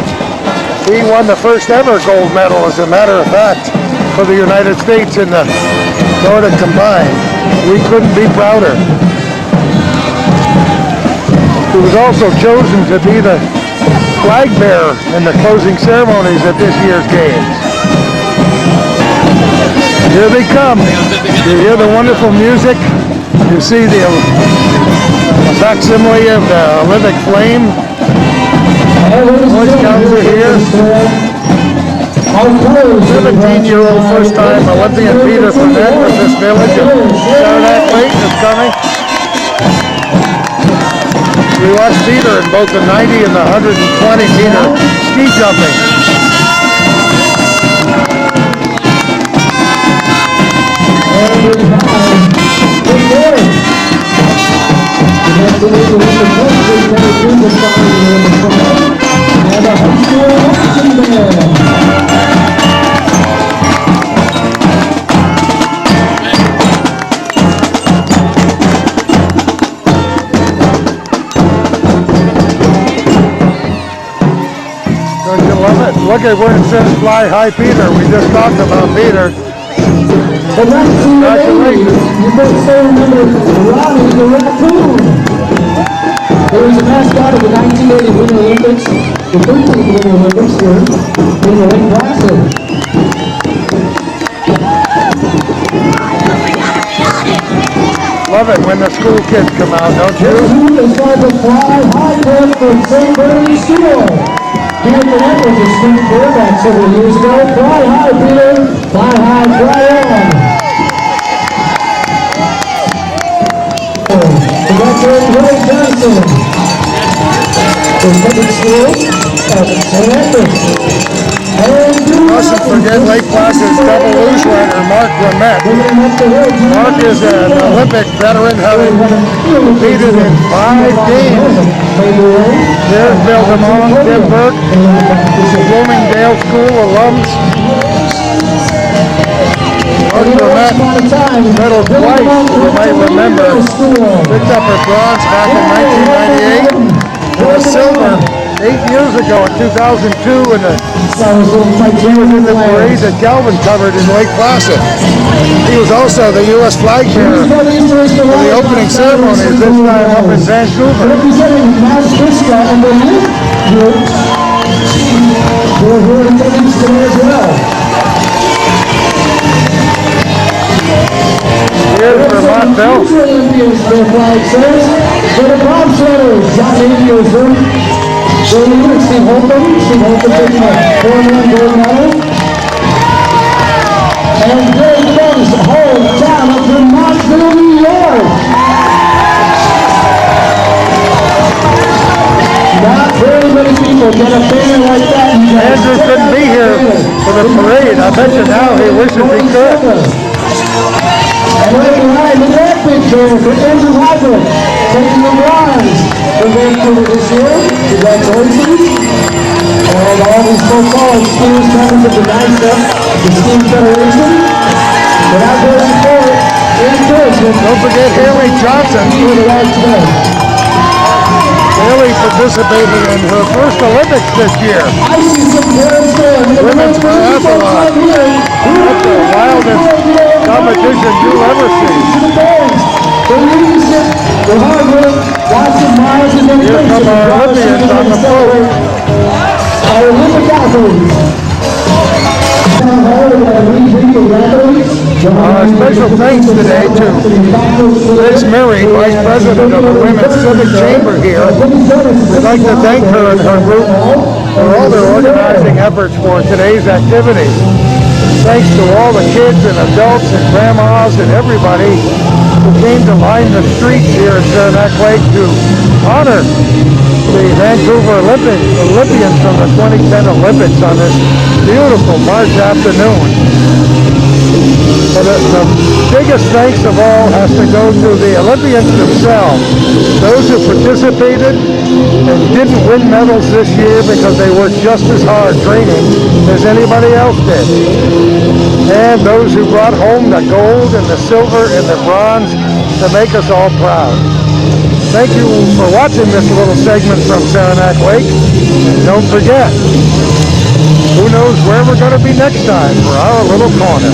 Speaker 1: He won the first ever gold medal, as a matter of fact, for the United States in the Nordic combined. We couldn't be prouder. He was also chosen to be the flag bearer in the closing ceremonies at this year's games. Here they come. You hear the wonderful music. You see the facsimile of the Olympic flame. Boy Scouts are here. 17-year-old first-time Olympian Peter Burnett from this village of Saranac Lake is coming. We watched Peter in both the 90 and the 120-meter ski jumping. Don't you love it? Look at where it says Fly High Peter. We just talked about Peter. Congratulations.
Speaker 7: You both still remember Ronnie the raccoon. He was the mascot of the 1980 Winter Olympics, the 13th Winter Olympics here in the Lake Placid.
Speaker 1: Love it when the school kids come out, don't you?
Speaker 7: Is going to fly high clip from St. Bernie School. Peter Gannett was a student there back several years ago. Fly high, Peter. Fly high, fly on. Congratulations, Ray Johnson. From Public School of St. Andrews.
Speaker 1: Mustn't forget Lake Placid's double luge runner, Mark Lamette. Mark is an Olympic veteran, having competed in 5 games. There's Bill DeMont, Tim Burke, Bloomingdale School alums. Mark Lamette medaled twice, you might remember. Picked up her bronze back in 1998 and a silver 8 years ago in 2002 he was in the parade that Galvin covered in Lake Placid. He was also the U.S. flag bearer for the opening ceremonies, this time up in Vancouver.
Speaker 7: Representing Matt Kiska and the youth group, who are here in attendance today as well.
Speaker 1: Here's Vermont Bell.
Speaker 7: Olympians, their flag says. For the bobsledders, John Anderson. So you Steve Holcomb taking a 4-man gold medal. And Greg Benz, hometown of Vermontville, New York. Not very many people get a banner like that.
Speaker 1: Andrew couldn't be here for the parade. I bet you now he wishes he could.
Speaker 7: And right behind the that picture for Andrew Hybrid, taking the bronze for Vancouver this year. Congratulations. And all these so-called schools members of the NICEF, the Steam Federation, but out there in court, in person.
Speaker 1: Don't forget Haley Johnson. Haley participated in her first Olympics this year.
Speaker 7: I see some parents there.
Speaker 1: Women's triathlon. That's the wildest competition you'll ever see.
Speaker 7: The leadership, the hard work, lots of miles and dedication.
Speaker 1: Here come our Olympians on the float.
Speaker 7: Our Olympic athletes.
Speaker 1: Special thanks today to Liz Murray, Vice President of the Women's Civic Chamber here. We'd like to thank her and her group for all their organizing efforts for today's activity. Thanks to all the kids and adults and grandmas and everybody who came to line the streets here in Saranac Lake to honor the Vancouver Olympians from the 2010 Olympics on this beautiful March afternoon. But the biggest thanks of all has to go to the Olympians themselves, those who participated and didn't win medals this year because they worked just as hard training as anybody else did, and those who brought home the gold and the silver and the bronze to make us all proud. Thank you for watching this little segment from Saranac Lake, and don't forget, who knows where we're going to be next time for our little corner.